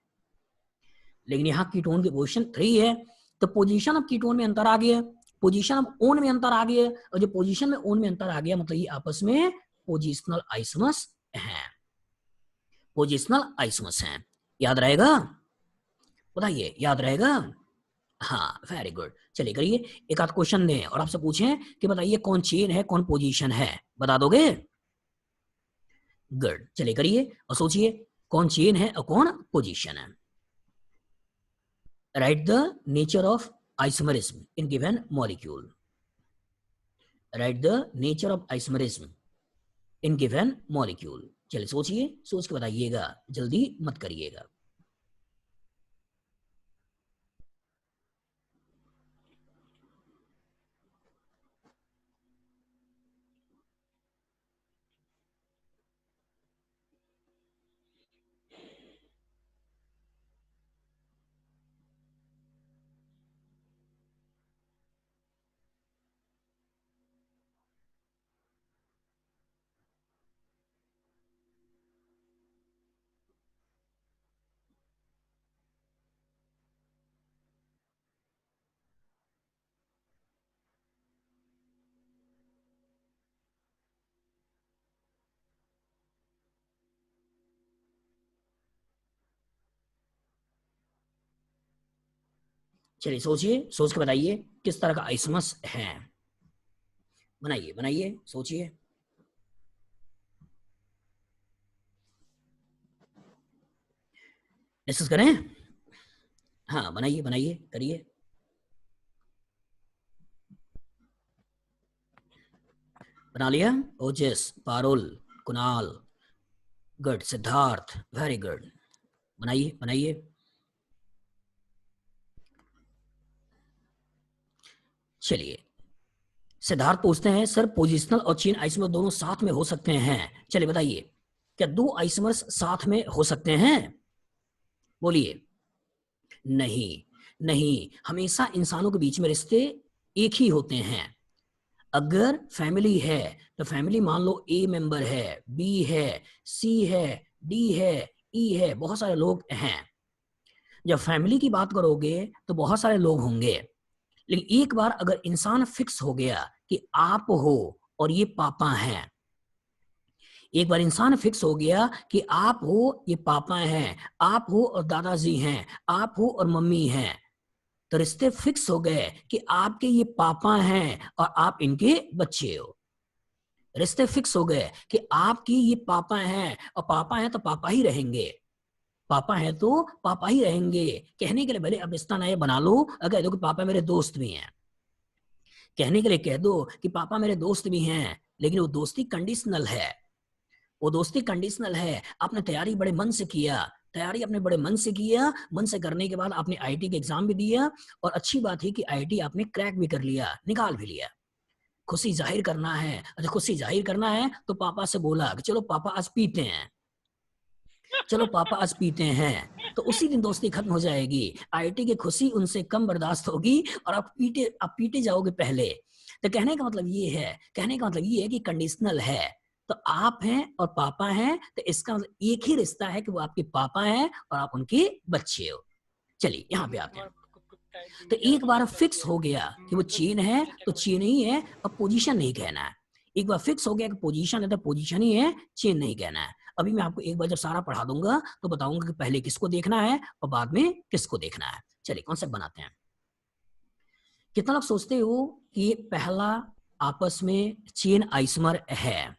लेकिन यहाँ कीटोन की पोजीशन 3 है। तो पोजीशन ऑफ कीटोन में अंतर आ गया, पोजीशन ऑफ ओन में अंतर आ गया, और जो पोजीशन में ओन में अंतर आ गया मतलब ये आपस में पोजिशनल आइसोमर्स हैं, पोजिशनल आइसोमर्स हैं। याद रहेगा? बताइए, याद रहेगा? हाँ वेरी गुड। चलिए करिए, एक आध क्वेश्चन दें और आपसे पूछें कि बताइए कौन चेन है कौन पोजीशन है, बता दोगे? गुड, चलिए करिए और सोचिए कौन चेन है और कौन पोजीशन है। Write the nature of isomerism in given molecule. Write the nature of isomerism in given molecule. चलिए सोचिए, सोच के बताइएगा, जल्दी मत करिएगा। चलिए सोचिए, सोच के बताइए किस तरह का आइसोमर्स है। बनाइए बनाइए, सोचिए। डिस्कस करें? हाँ बनाइए बनाइए, करिए। बना लिया? Ojas, Parul, Kunal, good, Siddharth very good, बनाइए बनाइए। चलिए सिद्धार्थ पूछते हैं सर पोजिशनल और चेन आइसोमर दोनों साथ में हो सकते हैं, चलिए बताइए क्या दो आइसोमर्स साथ में हो सकते हैं? बोलिए। नहीं, नहीं, हमेशा इंसानों के बीच में रिश्ते एक ही होते हैं। अगर फैमिली है तो फैमिली मान लो ए मेंबर है, बी है, सी है, डी है, ई है, बहुत सारे लोग हैं। जब फैमिली की बात करोगे तो बहुत सारे लोग होंगे, लेकिन एक बार अगर इंसान फिक्स हो गया कि आप हो और ये पापा हैं, एक बार इंसान फिक्स हो गया कि आप हो, ये पापा हैं, आप हो और दादाजी हैं, आप हो और मम्मी हैं, तो रिश्ते फिक्स हो गए कि आपके ये पापा हैं और आप इनके बच्चे हो। रिश्ते फिक्स हो गए कि आपकी ये पापा हैं और पापा हैं तो पापा ही रहेंगे, पापा हैं तो पापा ही रहेंगे। कहने के लिए भले अब रिश्ता नया बना लो, अगर कह दो कि पापा मेरे दोस्त भी हैं, कहने के लिए कह दो कि पापा मेरे दोस्त भी हैं, लेकिन वो दोस्ती कंडीशनल है, वो दोस्ती कंडीशनल है। आपने तैयारी बड़े मन से किया, तैयारी अपने बड़े मन से किया, मन से करने के बाद आपने आईआईटी के एग्जाम भी दिया, और अच्छी बात है कि आईआईटी आपने क्रैक भी कर लिया, निकाल भी लिया। खुशी जाहिर करना है, अच्छा खुशी जाहिर करना है तो पापा से बोला कि चलो पापा आज पीते हैं, चलो पापा आज पीते हैं, तो उसी दिन दोस्ती खत्म हो जाएगी। आईआईटी की खुशी उनसे कम बर्दाश्त होगी और आप पीटे जाओगे पहले। तो कहने का मतलब ये है, कहने का मतलब ये है कि कंडीशनल है। तो आप हैं और पापा हैं, तो इसका मतलब एक ही रिश्ता है कि वो आपके पापा हैं और आप उनके बच्चे हो। चलिए यहाँ पे आते हैं। तो एक बार फिक्स हो गया कि वो चेन है तो चेन ही है, अब पोजीशन नहीं कहना है। एक बार फिक्स हो गया कि पोजीशन है तो पोजीशन ही है, चेन नहीं कहना है। अभी मैं आपको एक बार जब सारा पढ़ा दूंगा तो बताऊंगा कि पहले किसको देखना है और बाद में किसको देखना है। चलिए कॉन्सेप्ट बनाते हैं। कितना लोग सोचते हो कि पहला आपस में चेन आइसमर है?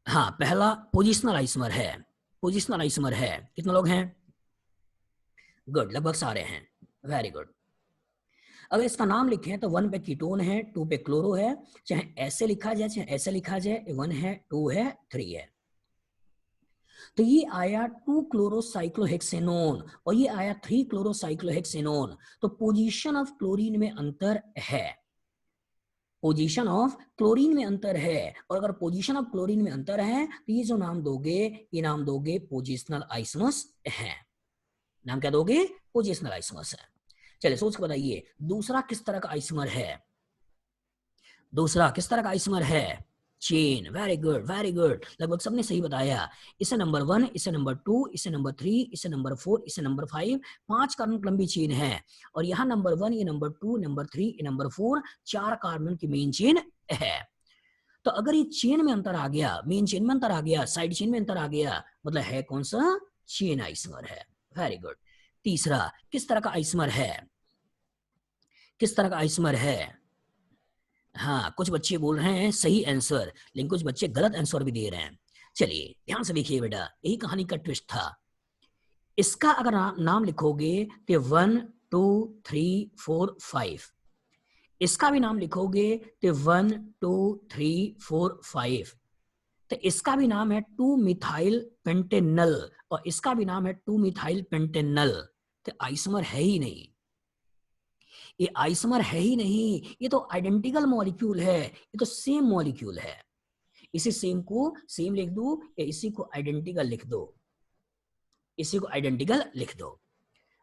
हाँ, पहला पोजिशनल आइसमर है, पोजिशनल आइसमर है। कितने लोग हैं? गुड, लगभग सारे हैं, वेरी गुड। अगर इसका नाम लिखें तो 1 पे कीटोन है, 2 पे क्लोरो है, चाहे ऐसे लिखा जाए चाहे ऐसे लिखा जाए, 1 है, 2 है, 3 है। तो ये आया 2 क्लोरोसाइक्लोहेक्सेनोन और ये आया 3 क्लोरोसाइक्लोहेक्सेनोन। तो पोजीशन ऑफ क्लोरीन में अंतर है, पोजीशन ऑफ क्लोरीन में अंतर है। और अगर पोजीशन ऑफ क्लोरीन में अंतर है तो ये जो नाम दोगे, ये नाम दोगे पोजिशनल आइसमस है। नाम क्या दोगे? पोजिशनल आइसमस है। चलिए सोच के बताइए दूसरा किस तरह का आइसमर है? दूसरा किस तरह का आइसमर है? Chain, very good, very good, लगभग सबने सही बताया। इसे नंबर 1, इसे नंबर 2, इसे नंबर 3, इसे नंबर 4, इसे नंबर 5, 5 कार्बन लंबी चेन है। और यहाँ नंबर 1, ये नंबर 2, नंबर 3, ये नंबर 4, 4 कार्बन की मेन चेन है। तो अगर ये चेन में अंतर आ गया, मेन चेन में अंतर आ गया, साइड चेन में अंतर आ गया, मतलब है कौन सा? चेन आइसमर है। Very good. तीसरा किस तरह का आइसमर है? किस तरह का आइसमर है? हाँ, कुछ बच्चे बोल रहे हैं सही आंसर, लेकिन कुछ बच्चे गलत आंसर भी दे रहे हैं। चलिए ध्यान से देखिए बेटा, यही कहानी का ट्विस्ट था। इसका अगर नाम लिखोगे तो 1 2 3 4 5, इसका भी नाम लिखोगे तो 1 2 3 4 5, तो इसका भी नाम है 2 मिथाइल पेंटेनल और इसका भी नाम है 2 मिथाइल पेंटेनल। तो आइसमर है ही नहीं, ये आइसमर है ही नहीं, ये तो आइडेंटिकल मॉलिक्यूल है, ये तो सेम मॉलिक्यूल है। इसी सेम को सेम लिख दो या इसी को आइडेंटिकल लिख दो, इसी को आइडेंटिकल लिख दो।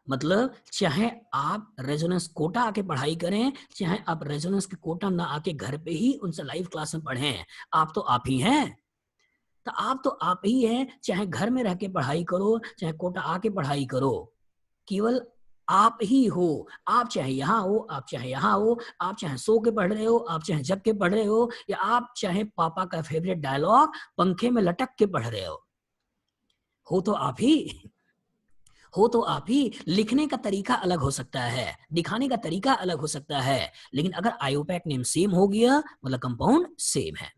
मतलब चाहे आप रेजोनेंस कोटा आके पढ़ाई करें, चाहे आप रेजोनेंस के कोटा ना आके घर पे ही उनसे लाइव क्लास में पढ़ें, आप तो आप ही हैं। तो आप तो आप ही हैं, चाहे घर में रह के पढ़ाई करो चाहे कोटा आके पढ़ाई करो, केवल आप ही हो। आप चाहे यहाँ हो, आप चाहे यहाँ हो, आप चाहे सो के पढ़ रहे हो, आप चाहे जग के पढ़ रहे हो, या आप चाहे पापा का फेवरेट डायलॉग पंखे में लटक के पढ़ रहे हो तो आप ही हो, तो आप ही। लिखने का तरीका अलग हो सकता है, दिखाने का तरीका अलग हो सकता है, लेकिन अगर आयोपैक नेम सेम हो गया मतलब कंपाउंड सेम है।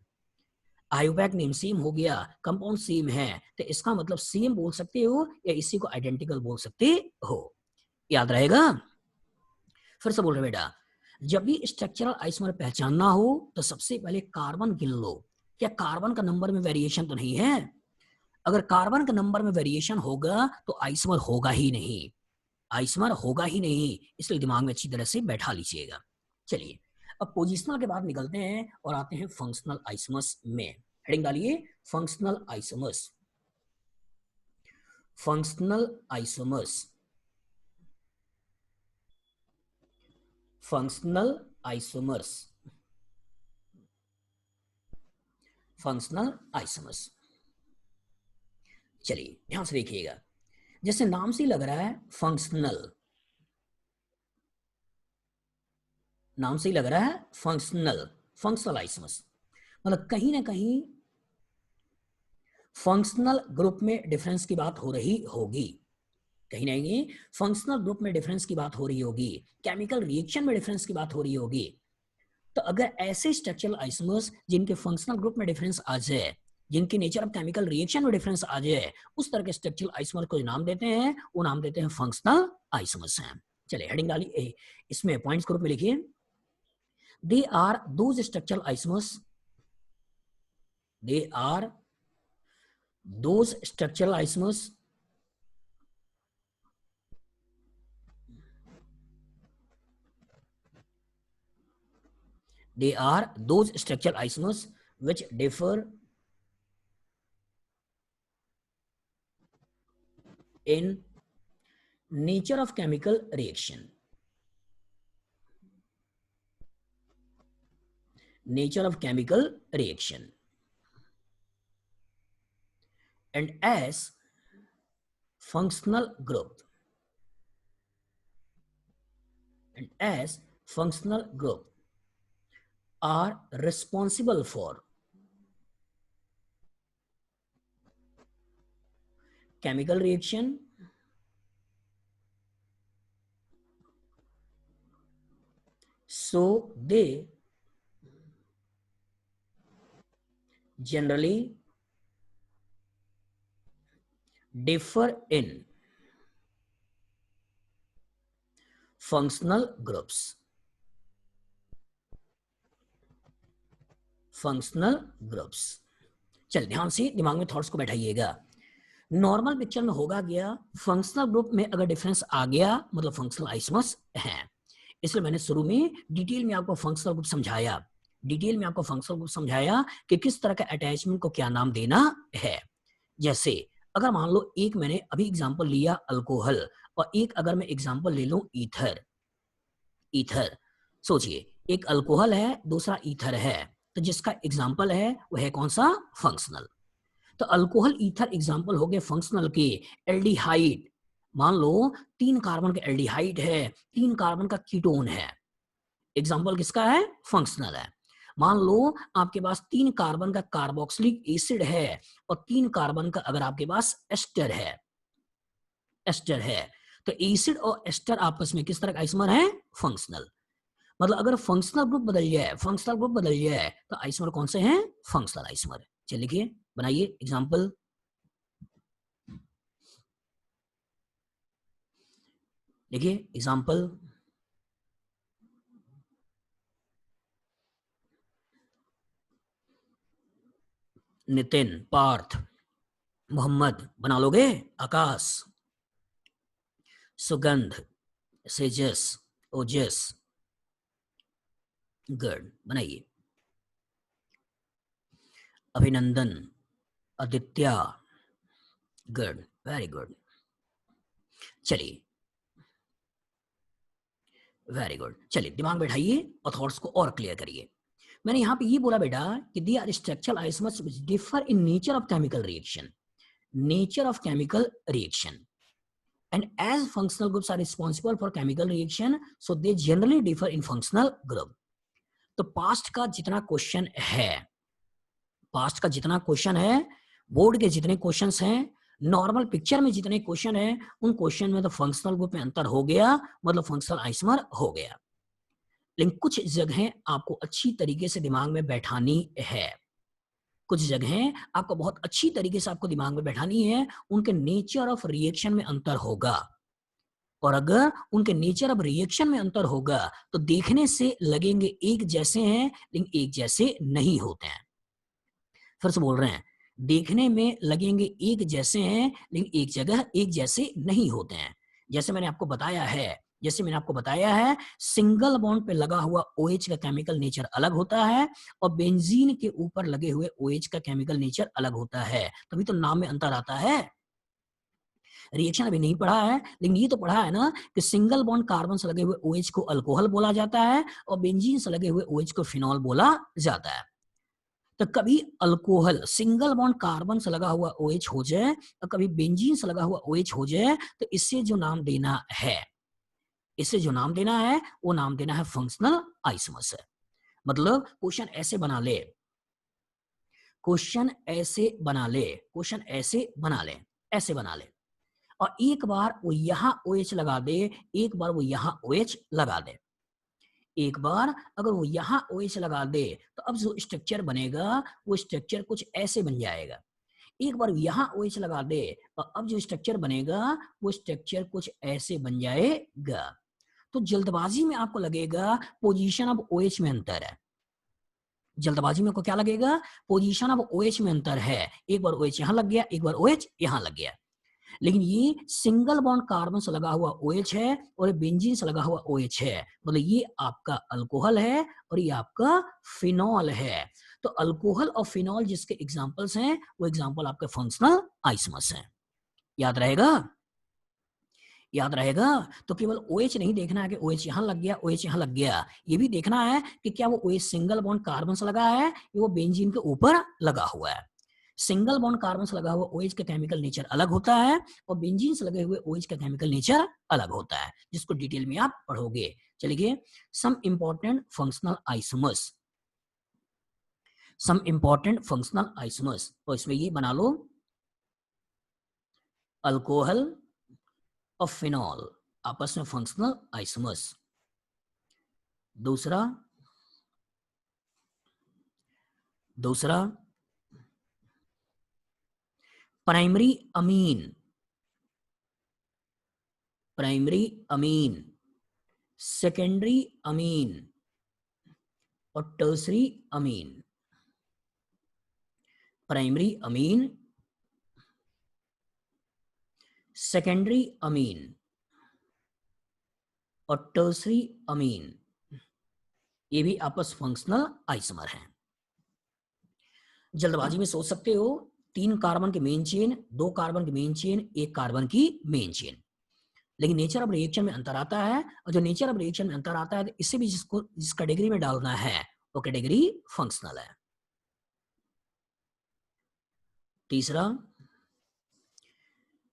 आयोपैक नेम सेम हो गया, कंपाउंड सेम है, तो इसका मतलब सेम बोल सकते हो या इसी को आइडेंटिकल बोल सकते हो। याद रहेगा? फिर से बोल रहे बेटा, जब भी स्ट्रक्चरल आइसोमर पहचानना हो तो सबसे पहले कार्बन गिन लो, क्या कार्बन का नंबर में वेरिएशन तो नहीं है? अगर कार्बन के नंबर में वेरिएशन होगा तो आइसोमर होगा ही नहीं, आइसोमर होगा ही नहीं, इसलिए दिमाग में अच्छी तरह से बैठा लीजिएगा। चलिए अब पोजिशनल के बाद निकलते हैं और आते हैं फंक्शनल आइसोमर्स में। हेडिंग डालिए functional isomers, functional isomers, functional isomers, functional isomers. चलिए ध्यान से देखिएगा, जैसे नाम से लग रहा है फंक्शनल, नाम से लग रहा है फंक्शनल, फंक्शनल आइसोमर्स, मतलब कहीं ना कहीं फंक्शनल ग्रुप में डिफरेंस की बात हो रही होगी, कहीं ना कहीं फंक्शनल ग्रुप में डिफरेंस की बात हो रही होगी, केमिकल रिएक्शन में डिफरेंस की बात हो रही होगी। तो अगर ऐसे स्ट्रक्चरल आइसोमर्स जिनके फंक्शनल ग्रुप में डिफरेंस आ जाए, जिनके नेचर ऑफ केमिकल रिएक्शन में डिफरेंस आ जाए, उस तरह के स्ट्रक्चरल आइसोमर को नाम देते हैं, वो नाम देते हैं फंक्शनल आइसोमर्स हैं। चलिए हेडिंग डालिए, इसमें पॉइंट्स ग्रुप में लिखिए, they are those structural isomers, they are those structural isomers they are those structural isomers which differ in nature of chemical reaction, nature of chemical reaction, and as functional group, and as functional group are responsible for chemical reaction, so they generally differ in functional groups, functional groups। चल ध्यान से दिमाग में thoughts को बैठाइएगा। Normal picture में होगा क्या, functional group में अगर डिफरेंस आ गया मतलब फंक्शनल आइसोमर्स हैं। इसलिए मैंने शुरू में डिटेल में आपको फंक्शनल ग्रुप समझाया, डिटेल में आपको फंक्शनल ग्रुप समझाया कि किस तरह का अटैचमेंट को क्या नाम देना है। जैसे अगर मान लो एक मैंने अभी एग्जांपल लिया अल्कोहल, और एक अगर मैं एग्जांपल ले लूं ईथर, ईथर सोचिए एक अल्कोहल है दूसरा ईथर है, तो जिसका एग्जांपल है वह है कौन सा, फंक्शनल। तो अल्कोहल ईथर एग्जांपल हो गए फंक्शनल के। एल्डिहाइड मान लो 3 कार्बन का एल्डिहाइड है, 3 कार्बन का कीटोन है, एग्जांपल किसका है, फंक्शनल है। मान लो आपके पास 3 कार्बन का कार्बोक्सिलिक एसिड है और 3 कार्बन का अगर आपके पास एस्टर है, एस्टर है, तो एसिड और एस्टर आपस में किस तरह का आइसोमर है, फंक्शनल। मतलब अगर फंक्शनल ग्रुप बदल जाए, फंक्शनल ग्रुप बदल जाए तो आइसोमर कौन से हैं, फंक्शनल आइसोमर। चलिए लिखिए, बनाइए एग्जांपल, देखिए एग्जांपल, नितिन, पार्थ, मोहम्मद, बना लोगे, आकाश, सुगंध, सेजस, ओजस, गुड, बनाइए, अभिनंदन, आदित्य, गुड, वेरी गुड। चलिए वेरी गुड, चलिए दिमाग बैठाइए और थॉट्स को और क्लियर करिए। मैंने यहाँ पे ये बोला बेटा कि they are structural isomers which differ in nature of chemical reaction, nature of chemical reaction, and as functional groups are responsible for chemical reaction, so they generally differ in functional group। तो past का जितना question है, past का जितना question है, board के जितने questions हैं, नॉर्मल पिक्चर में जितने क्वेश्चन हैं, उन क्वेश्चन में तो फंक्शनल ग्रुप में अंतर हो गया, मतलब फंक्शनल आइसोमर हो गया। लेकिन कुछ जगहें आपको अच्छी तरीके से दिमाग में बैठानी है, कुछ जगहें आपको बहुत अच्छी तरीके से आपको दिमाग में बैठानी है, उनके नेचर ऑफ रिएक्शन में अंतर होगा। और अगर उनके नेचर ऑफ रिएक्शन में अंतर होगा तो देखने से लगेंगे एक जैसे हैं लेकिन एक जैसे नहीं होते हैं। फिर से बोल रहे हैं, देखने में लगेंगे एक जैसे हैं लेकिन एक जगह एक जैसे नहीं होते हैं। जैसे मैंने आपको बताया है, जैसे मैंने आपको बताया है, सिंगल बॉन्ड पे लगा हुआ OH का केमिकल नेचर अलग होता है और बेंजीन के ऊपर लगे हुए OH का केमिकल नेचर अलग होता है, तभी तो नाम में अंतर आता है। रिएक्शन अभी नहीं पढ़ा है लेकिन ये तो पढ़ा है ना कि सिंगल बॉन्ड कार्बन से लगे हुए OH को अल्कोहल बोला जाता है और बेंजीन से लगे हुए OH को फिनॉल बोला जाता है। तो कभी अल्कोहल सिंगल बॉन्ड कार्बन से लगा हुआ OH हो जाए और कभी बेंजीन से लगा हुआ OH हो जाए, तो इससे जो नाम देना है, इससे जो नाम देना है वो नाम देना है फंक्शनल आइसोमर्स। मतलब क्वेश्चन ऐसे बना ले, क्वेश्चन ऐसे बना ले, क्वेश्चन ऐसे बना ले, ऐसे बना ले, और एक बार वो यहां OH लगा दे, एक बार वो यहां OH लगा दे। एक बार अगर वो यहां OH लगा दे तो अब जो स्ट्रक्चर बनेगा वो स्ट्रक्चर कुछ ऐसे बन जाएगा। एक बार यहाँ OH लगा दे और अब जो स्ट्रक्चर बनेगा वो स्ट्रक्चर कुछ ऐसे बन जाएगा। तो जल्दबाजी में आपको लगेगा पोजीशन ऑफ OH में अंतर है, जल्दबाजी में आपको क्या लगेगा, पोजीशन ऑफ OH में अंतर है। एक बार OH यहां लग गया, एक बार OH यहां लग गया, लेकिन ये सिंगल बॉन्ड कार्बन से लगा हुआ OH है और बेंजीन से लगा हुआ OH है, मतलब ये आपका अल्कोहल है और ये आपका फिनॉल है। तो अल्कोहल और फिनॉल जिसके एग्जांपल्स हैं वो एग्जांपल आपके फंक्शनल आइसमर्स हैं। याद रहेगा, याद रहेगा। तो केवल OH नहीं देखना है कि OH यहां लग गया, OH यहां लग गया, ये भी देखना है कि क्या वो OH सिंगल बॉन्ड कार्बन से लगा है या वो बेंजीन के ऊपर लगा हुआ है। सिंगल बॉन्ड कार्बन से लगा हुआ OH का केमिकल नेचर अलग होता है और बेंजीन से लगे हुए OH का केमिकल नेचर अलग होता है, जिसको डिटेल में आप पढ़ोगे। चलिए, some important functional isomers, some important functional isomers, तो इसमें ये बना लो अल्कोहल और फिनॉल आपस में फंक्शनल आइसोमर्स। दूसरा primary amine, primary amine, secondary amine और टर्सरी अमीन। प्राइमरी अमीन, सेकेंडरी अमीन और टर्सरी अमीन, ये भी आपस फंक्शनल आइसोमर हैं। जल्दबाजी में सोच सकते हो 3 कार्बन के मेन चेन, 2 कार्बन की मेन चेन, 1 कार्बन की मेन चेन, लेकिन नेचर ऑफ रिएक्शन में अंतर आता है, और जो नेचर ऑफ रिएक्शन में अंतर आता है तो इससे भी जिसको जिस कैटेगरी में डालना है वो कैटेगरी फंक्शनल है। तीसरा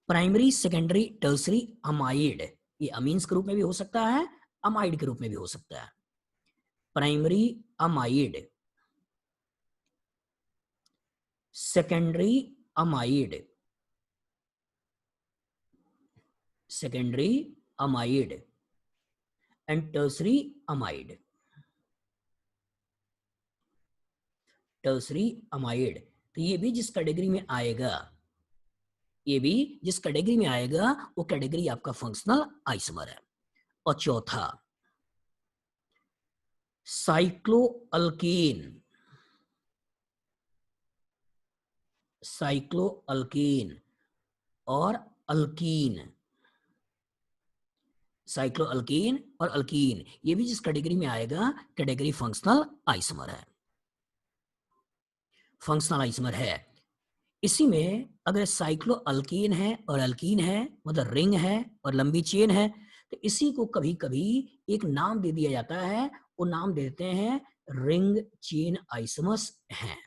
प्राइमरी, सेकेंडरी, टर्सरी अमाइड, ये अमीन्स के रूप में भी हो सकता है, अमाइड के रूप में भी हो सकता है। Primary amide, secondary amide, secondary amide and tertiary amide, tertiary amide. तो ये भी जिस कैटेगरी में आएगा, ये भी जिस कैटेगरी में आएगा वो कैटेगरी आपका फंक्शनल आइसोमर है। और चौथा साइक्लोअल्कीन, साइक्लोअल्कीन और अल्कीन, साइक्लोअल्कीन और अल्कीन, ये भी जिस कैटेगरी में आएगा कैटेगरी फंक्शनल आइसोमर है, फंक्शनल आइसोमर है। इसी में अगर साइक्लोअल्कीन है और अल्कीन है, मतलब रिंग है और लंबी चेन है, तो इसी को कभी कभी एक नाम दे दिया जाता है, वो नाम देते हैं रिंग चेन आइसोमर्स हैं।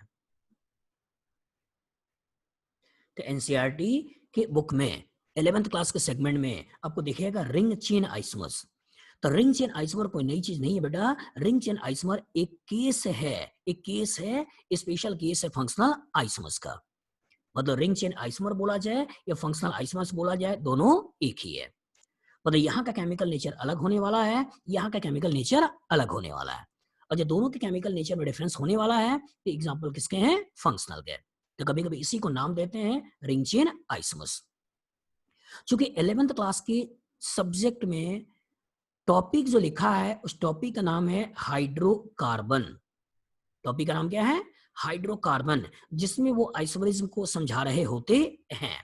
तो एनसीईआरटी के बुक में 11th क्लास के सेगमेंट में आपको दिखेगा रिंग चेन आइसोमर्स। तो रिंग चेन आइसोमर कोई नई चीज नहीं है बेटा, रिंग चेन आइसोमर एक केस है, एक केस है, स्पेशल केस है फंक्शनल आइसोमर्स का। मतलब रिंग चेन आइसोमर बोला जाए या फंक्शनल आइसोमर्स बोला जाए, दोनों एक ही है। मतलब यहाँ का केमिकल नेचर अलग होने वाला है, यहाँ का केमिकल नेचर अलग होने वाला है, और जब दोनों के केमिकल नेचर में डिफरेंस होने वाला है तो एग्जाम्पल किसके हैं, फंक्शनल के। तो कभी कभी इसी को नाम देते हैं रिंग चेन आइसोमर्स। चूंकि 11th क्लास के सब्जेक्ट में टॉपिक जो लिखा है उस टॉपिक का नाम है हाइड्रोकार्बन। टॉपिक का नाम क्या है, हाइड्रोकार्बन, जिसमें वो आइसोमरिज्म को समझा रहे होते हैं।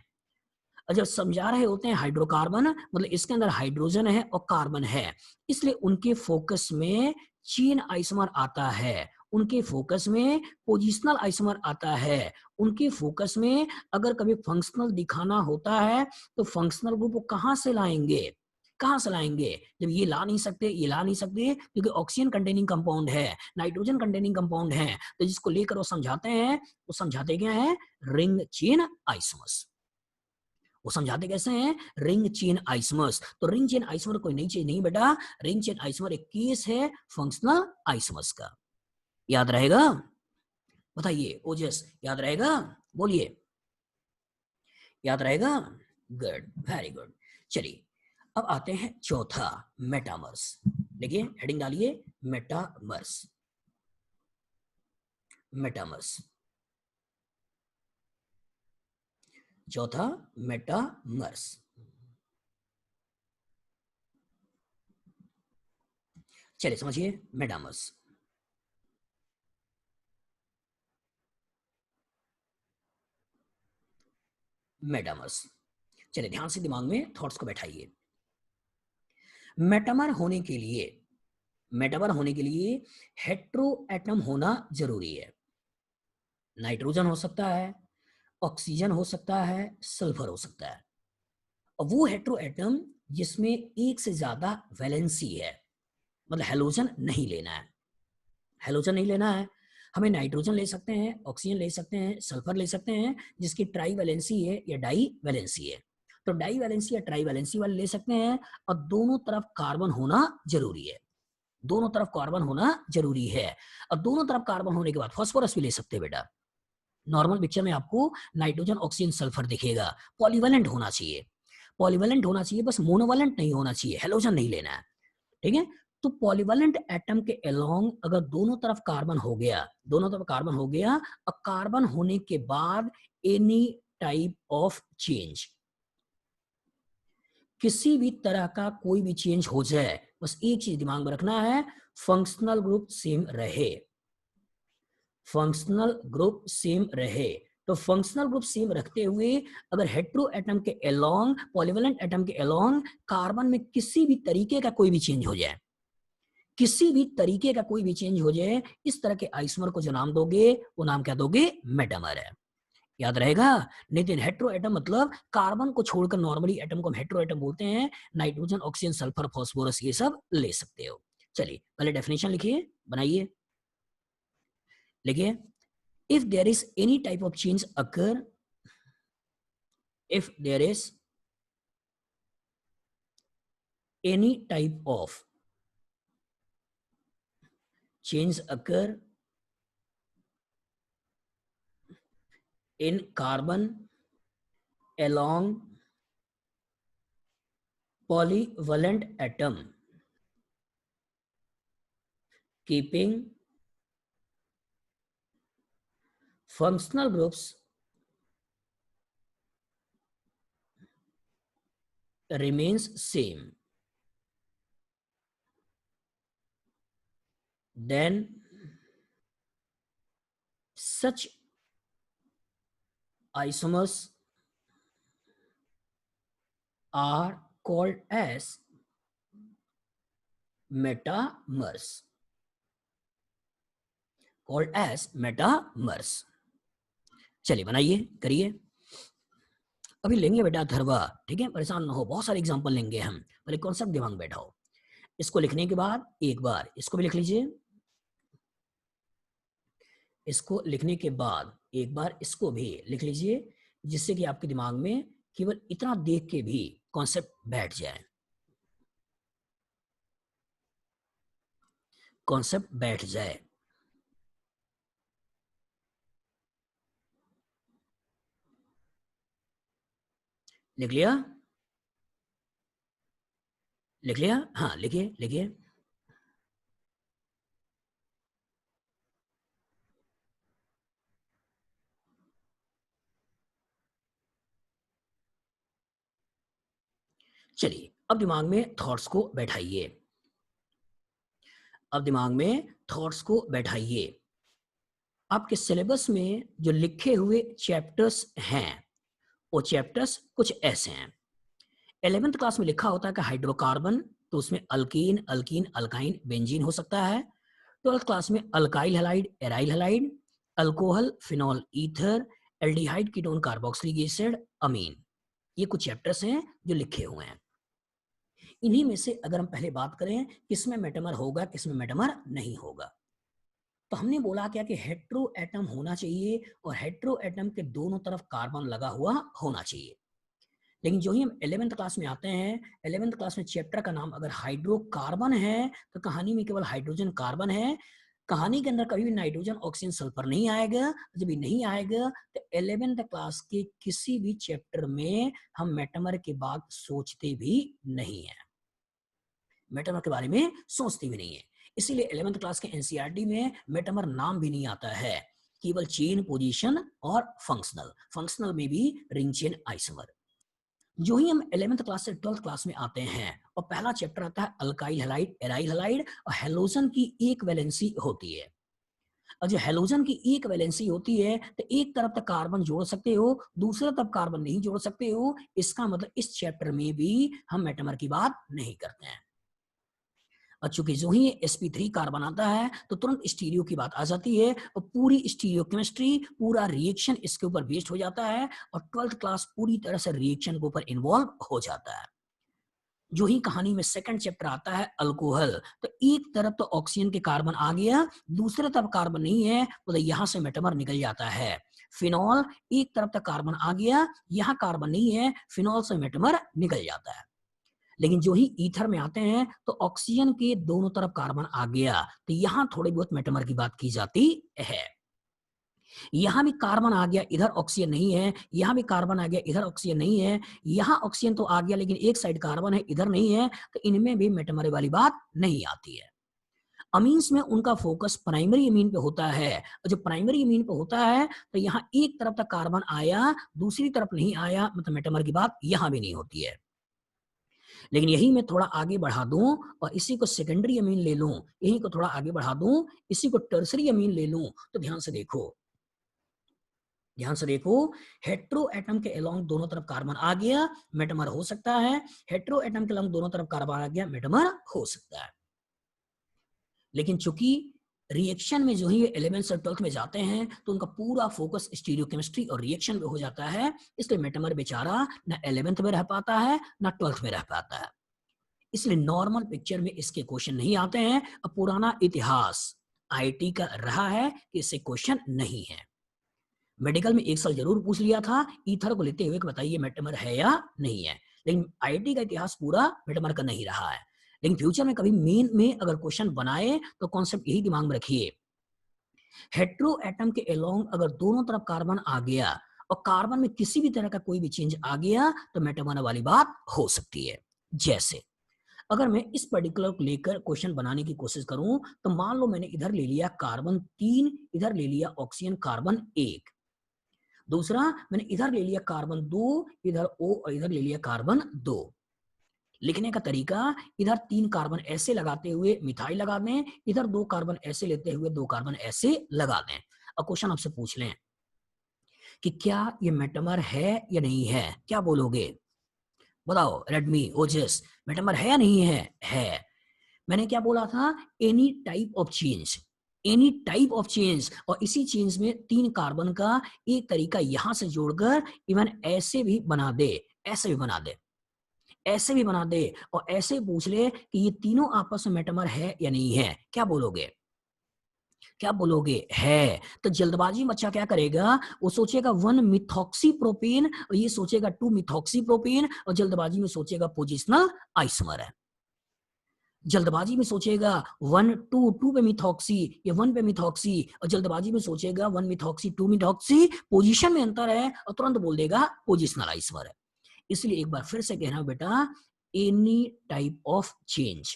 और जब समझा रहे होते हैं हाइड्रोकार्बन, मतलब इसके अंदर हाइड्रोजन है और कार्बन है, इसलिए उनके फोकस में चेन आइसोमर आता है, उनके फोकस में पोजिशनल आइसोमर आता है, उनके फोकस में अगर कभी फंक्शनल दिखाना होता है तो फंक्शनल ग्रुप को कहां से लाएंगे, कहां से लाएंगे, जब ये ला नहीं सकते, ये ला नहीं सकते क्योंकि ऑक्सीजन कंटेनिंग कंपाउंड है, नाइट्रोजन कंटेनिंग कंपाउंड है, तो जिसको लेकर वो समझाते हैं, वो समझाते क्या है, रिंग चेन आइसोमर्स। वो समझाते कैसे हैं, रिंग चेन आइसोमर्स। तो रिंग चेन आइसोमर कोई नई चीज नहीं बेटा, रिंग चेन आइसोमर एक केस है फंक्शनल आइसोमर्स का, याद रहेगा। बताइए ओजस, याद रहेगा? बोलिए, याद रहेगा? Good, very good. चलिए अब आते हैं चौथा, मेटामर्स। देखिए हेडिंग डालिए, मेटामर्स। मेटामर्स, चौथा मेटामर्स। चलिए समझिए मेटामर्स। मेटामर्स, चलिए ध्यान से दिमाग में थॉट्स को बैठाइए। मेटामर होने के लिए, मेटामर होने के लिए हेट्रो एटम होना जरूरी है। नाइट्रोजन हो सकता है, ऑक्सीजन हो सकता है, सल्फर हो सकता है। और वो हेट्रो एटम जिसमें एक से ज्यादा वैलेंसी है, मतलब हेलोजन नहीं लेना है। हेलोजन नहीं लेना है, हमें नाइट्रोजन ले सकते हैं, ऑक्सीजन ले सकते हैं, सल्फर ले सकते हैं जिसकी ट्राई वैलेंसी है या डाई वैलेंसी है। तो डाई वैलेंसी या ट्राई वैलेंसी वाले ले सकते हैं। और दोनों तरफ कार्बन होना जरूरी है, दोनों तरफ कार्बन होना जरूरी है। और दोनों तरफ कार्बन होने के बाद फास्फोरस भी ले सकते हैं बेटा। नॉर्मल पिक्चर में आपको नाइट्रोजन ऑक्सीजन सल्फर दिखेगा। पॉलीवेलेंट होना चाहिए, पॉलीवेलेंट होना चाहिए, बस मोनोवेलेंट नहीं होना चाहिए, हेलोजन नहीं लेना है। ठीक है, तो पॉलीवेलेंट एटम के अलोंग अगर दोनों तरफ कार्बन हो गया, दोनों तरफ कार्बन हो गया, और कार्बन होने के बाद एनी टाइप ऑफ चेंज, किसी भी तरह का कोई भी चेंज हो जाए, बस एक चीज दिमाग में रखना है, फंक्शनल ग्रुप सेम रहे, फंक्शनल ग्रुप सेम रहे। तो फंक्शनल ग्रुप सेम रखते हुए अगर हेट्रो एटम के अलोंग, पॉलीवेलेंट एटम के अलोंग कार्बन में किसी भी तरीके का कोई भी चेंज हो जाए, किसी भी तरीके का कोई भी चेंज हो जाए, इस तरह के आइसोमर को जो नाम दोगे वो नाम क्या दोगे? मेटामर है। याद रहेगा? नितिन, हेट्रो एटम मतलब कार्बन को छोड़कर नॉर्मली एटम को हम हेट्रो एटम बोलते हैं। नाइट्रोजन, ऑक्सीजन, सल्फर, फास्फोरस ये सब ले सकते हो। चलिए पहले डेफिनेशन लिखिए, बनाइए, लिखिए। If there is any type of change occur, if there is any type of change occur in carbon along polyvalent atom, keeping functional groups remains same, then such isomers are called as metamers, called as metamers। चलिए बनाइए, करिए। अभी लेंगे बेटा अथर्वा, ठीक है, परेशान ना हो, बहुत सारे एग्जांपल लेंगे हम, पहले कॉन्सेप्ट दिमाग में बैठाओ। इसको लिखने के बाद एक बार इसको भी लिख लीजिए, इसको लिखने के बाद एक बार इसको भी लिख लीजिए, जिससे कि आपके दिमाग में केवल इतना देख के भी कॉन्सेप्ट बैठ जाए, कॉन्सेप्ट बैठ जाए। लिख लिया? लिख लिया? हाँ लिखिए, लिखिए। चलिए अब दिमाग में थॉट्स को बैठाइए, अब दिमाग में थॉट्स को बैठाइए। आपके सिलेबस में जो लिखे हुए चैप्टर्स हैं वो चैप्टर्स कुछ ऐसे हैं। 11th क्लास में लिखा होता है कि हाइड्रोकार्बन, तो उसमें अल्कीन, अल्कीन, अल्काइन, बेंजीन हो सकता है। 12th क्लास में alkyl halide, aryl halide, alcohol, phenol, ether, aldehyde, ketone, carboxylic acid, amine. ये कुछ चैप्टर्स हैं जो लिखे हुए हैं। इन्हीं में से अगर हम पहले बात करें किसमें मेटामर होगा, किसमें मेटामर नहीं होगा, तो हमने बोला क्या कि हेट्रो एटम होना चाहिए और हेट्रो एटम के दोनों तरफ कार्बन लगा हुआ होना चाहिए। लेकिन जो ही हम 11th क्लास में आते हैं, 11th क्लास में चैप्टर का नाम अगर हाइड्रोकार्बन है तो कहानी में केवल हाइड्रोजन कार्बन है, कहानी के अंदर कभी भी नाइट्रोजन ऑक्सीजन सल्फर नहीं आएगा। जब ये नहीं आएगा तो 11th क्लास के किसी भी चैप्टर में हम मेटामर की बात सोचते भी नहीं है, मेटामर के बारे में सोचते भी नहीं है। इसीलिए 11th क्लास के एनसीईआरटी में मेटामर नाम भी नहीं आता है, केवल चेन पोजीशन और फंक्शनल, फंक्शनल में भी रिंग चेन आइसोमर। जो ही हम 11th क्लास से 12th क्लास में आते हैं और पहला चैप्टर आता है अल्काइल हैलाइड, एराइल हैलाइड, और हेलोजन की एक वैलेंसी होती है। और जो हेलोजन की एक वैलेंसी होती है तो एक तरफ तक कार्बन जोड़ सकते हो, दूसरे तरफ कार्बन नहीं जोड़ सकते हो। इसका मतलब इस चैप्टर में भी हम मेटामर की बात नहीं करते हैं। और चूंकि जो ही sp3 कार्बन आता है तो तुरंत स्टीरियो की बात आ जाती है और पूरी स्टीरियो केमिस्ट्री, पूरा रिएक्शन इसके ऊपर बेस्ड हो जाता है और 12th क्लास पूरी तरह से रिएक्शन के ऊपर इन्वॉल्व हो जाता है। जो ही कहानी में सेकंड चैप्टर आता है अल्कोहल, तो एक तरफ तो ऑक्सीजन के कार्बन आ गया, दूसरे तरफ कार्बन नहीं है, तो यहां से मेटामर निकल जाता है। फिनॉल, एक तरफ तक कार्बन आ गया, यहाँ कार्बन नहीं है, फिनॉल से मेटामर निकल जाता है। लेकिन जो ही ईथर में आते हैं तो ऑक्सीजन के दोनों तरफ कार्बन आ गया, तो यहां थोड़ी बहुत मेटामर की बात की जाती है। यहां भी कार्बन आ गया, इधर ऑक्सीजन नहीं है, यहां भी कार्बन आ गया, इधर ऑक्सीजन नहीं है, यहां ऑक्सीजन तो आ गया लेकिन एक साइड कार्बन है, इधर नहीं है, तो इनमें भी मेटामर वाली बात नहीं आती है। अमीन्स में उनका फोकस प्राइमरी अमीन पे होता है, और जब प्राइमरी अमीन पे होता है तो यहाँ एक तरफ तक कार्बन आया, दूसरी तरफ नहीं आया, मतलब मेटामर की बात यहां भी नहीं होती है। लेकिन यही मैं थोड़ा आगे बढ़ा दूं और इसी को सेकेंडरी अमीन ले लूं, यही को थोड़ा आगे बढ़ा दूं, इसी को टर्सरी अमीन ले लूं, तो ध्यान से देखो, ध्यान से देखो, हेट्रो एटम के अलोंग दोनों तरफ कार्बन आ गया, मेटामर हो सकता है। हेट्रो एटम के अलोंग दोनों तरफ कार्बन आ गया, मेटामर हो सकता है। लेकिन चूंकि रिएक्शन में जो ही 11th और 12th में जाते हैं तो उनका पूरा फोकस स्टीरियोकेमिस्ट्री और रिएक्शन पे हो जाता है, इसलिए मेटामर बेचारा ना 11th में रह पाता है ना 12th में रह पाता है। इसलिए नॉर्मल पिक्चर में इसके क्वेश्चन नहीं आते हैं। अब पुराना इतिहास आईटी का रहा है कि इससे क्वेश्चन नहीं है। मेडिकल में एक साल जरूर पूछ लिया था ईथर को लेते हुए कि बताइए मेटामर है या नहीं है, लेकिन आईटी का इतिहास पूरा मेटामर का नहीं रहा है। लेकिन फ्यूचर में कभी मेन में अगर क्वेश्चन बनाए तो कॉन्सेप्ट यही दिमाग में रखिए, हेट्रो एटम के अलोंग अगर दोनों तरफ कार्बन आ गया और कार्बन में किसी भी तरह का कोई भी चेंज आ गया तो मेटामर वाली बात हो सकती है। जैसे अगर मैं इस पर्टिकुलर को लेकर क्वेश्चन बनाने की कोशिश करूं तो मान लो मैंने इधर ले लिया कार्बन 3, इधर ले लिया ऑक्सीजन कार्बन 1, दूसरा मैंने इधर ले लिया कार्बन 2, इधर O और इधर ले लिया कार्बन 2। लिखने का तरीका, इधर 3 कार्बन ऐसे लगाते हुए मिथाइल लगा दें, इधर 2 कार्बन ऐसे लेते हुए 2 कार्बन ऐसे लगा दें। अब क्वेश्चन आपसे पूछ लें कि क्या ये मेटामर है या नहीं है, क्या बोलोगे? बताओ, रेडमी ओजस, मेटामर है या नहीं है? है। मैंने क्या बोला था? Any type of change, any type of change, और इसी चेंज में 3 कार्बन का एक तरीका यहां से जोड़कर इवन ऐसे भी बना दे, ऐसे भी बना दे, ऐसे भी बना दे, और ऐसे पूछ ले कि ये तीनों आपस में मेटामर है या नहीं है, क्या बोलोगे? क्या बोलोगे? है। तो जल्दबाजी में बच्चा क्या करेगा, वो सोचेगा 1 मिथॉक्सी प्रोपेन और ये सोचेगा 2 मिथॉक्सी प्रोपेन, और जल्दबाजी में सोचेगा पोजिशनल आइसोमर है। जल्दबाजी में सोचेगा 1 2 2 पे मिथॉक्सी या 1 पे मिथॉक्सी, और जल्दबाजी में सोचेगा 1 मिथॉक्सी 2 मिथॉक्सी, पोजीशन में अंतर है और तुरंत बोल देगा पोजिशनल आइसोमर है। इसलिए एक बार फिर से कहना बेटा, any type of change,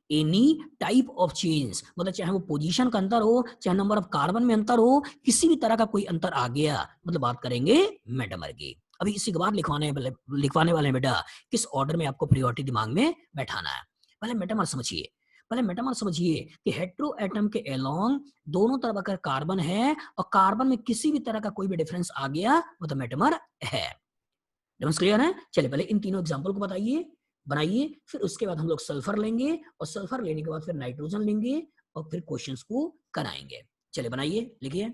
any type of change, मतलब चाहे वो पोजीशन का अंतर हो, चाहे नंबर ऑफ कार्बन में अंतर हो, किसी भी तरह का कोई अंतर आ गया, मतलब बात करेंगे मेटामर की। अभी इसी के बाद लिखवाने वाले बेटा किस ऑर्डर में आपको प्रायोरिटी दिमाग में बैठाना है। पहले मेटामर समझिए, पहले मेटामर समझिए कि हेट्रो एटम के अलोंग दोनों तरफ अगर कार्बन है और कार्बन में किसी भी तरह का कोई भी डिफरेंस आ गया, मतलब मेटामर है। क्लियर है? चलिए पहले इन तीनों एग्जाम्पल को बताइए, बनाइए, फिर उसके बाद हम लोग सल्फर लेंगे और सल्फर लेने के बाद फिर नाइट्रोजन लेंगे और फिर क्वेश्चंस को कराएंगे। चलिए बनाइए, लिखिए,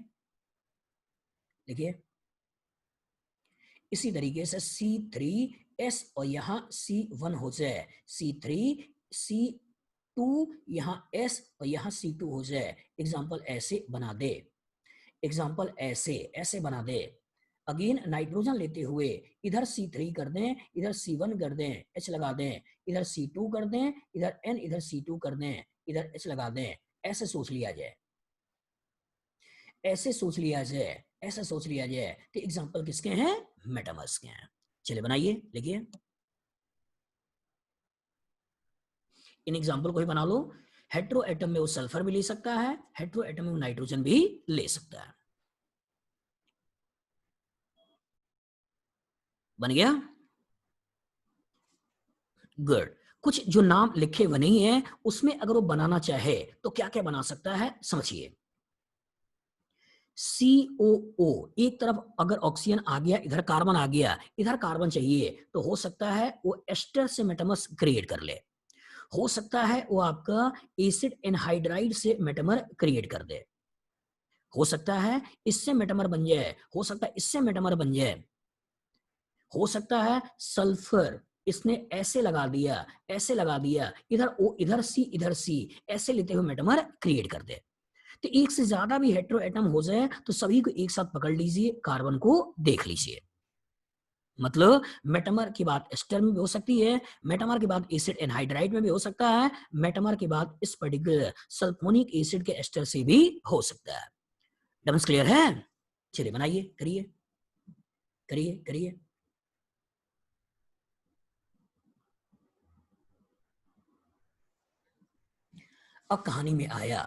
लिखिए। इसी तरीके से C3S और यहाँ C1 हो जाए, C3 C2 यहाँ S और यहाँ C2 हो जाए। एग्जाम्पल ऐसे बना दे, एग्जाम्पल ऐसे ऐसे बना दे। अगेन नाइट्रोजन लेते हुए इधर C3 कर दें, इधर C1 कर दें, H लगा दें, इधर C2 कर दें, इधर N, इधर C2 कर दें, इधर H लगा दें, ऐसे सोच लिया जाए, ऐसे सोच लिया जाए, ऐसा सोच लिया जाए कि एग्जाम्पल किसके हैं, मेटामर्स के हैं। चलिए बनाइए, लिखिए इन एग्जाम्पल को ही बना लो। हेट्रो एटम में वो सल्फर भी ले सकता है, हेट्रो एटम में वो नाइट्रोजन भी ले सकता है। बन गया, गुड। कुछ जो नाम लिखे हुए नहीं है उसमें अगर वो बनाना चाहे तो क्या क्या बना सकता है, समझिए। COO, एक तरफ अगर ऑक्सीजन आ गया, इधर कार्बन आ गया, इधर कार्बन चाहिए, तो हो सकता है वो एस्टर से मेटामर्स क्रिएट कर ले, हो सकता है वो आपका एसिड एनहाइड्राइड से मेटामर क्रिएट कर दे, हो सकता है इससे मेटामर बन जाए, हो सकता है इससे मेटामर बन जाए, हो सकता है सल्फर इसने ऐसे लगा दिया, ऐसे लगा दिया, इधर ओ इधर सी ऐसे लेते हुए मेटामर क्रिएट कर दे। तो एक से ज्यादा भी हेट्रो एटम हो जाए तो सभी को एक साथ पकड़ लीजिए, कार्बन को देख लीजिए। मतलब मेटामर की बात एस्टर में भी हो सकती है, मेटामर की बात एसिड एनहाइड्राइड में भी हो सकता है, मेटामर की बात इस पर्टिकुलर सल्फोनिक एसिड के एस्टर से भी हो सकता है। डम्स क्लियर है? चलिए बनाइए, करिए करिए करिए। अब कहानी में आया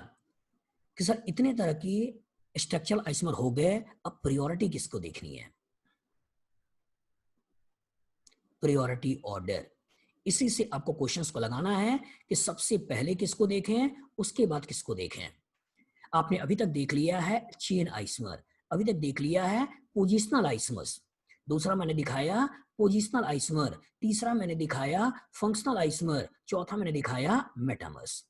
कि सर इतने तरह की स्ट्रक्चरल आइसोमर हो गए, अब प्रायोरिटी किसको देखनी है, प्रायोरिटी ऑर्डर। इसी से आपको क्वेश्चंस को लगाना है कि सबसे पहले किसको देखें, उसके बाद किसको देखें। आपने अभी तक देख लिया है चेन आइसमर, अभी तक देख लिया है पोजिशनल आइसमर्स, दूसरा मैंने दिखाया पोजिशनल आइसमर, तीसरा मैंने दिखाया फंक्शनल आइसमर, चौथा मैंने दिखाया मेटामर्स।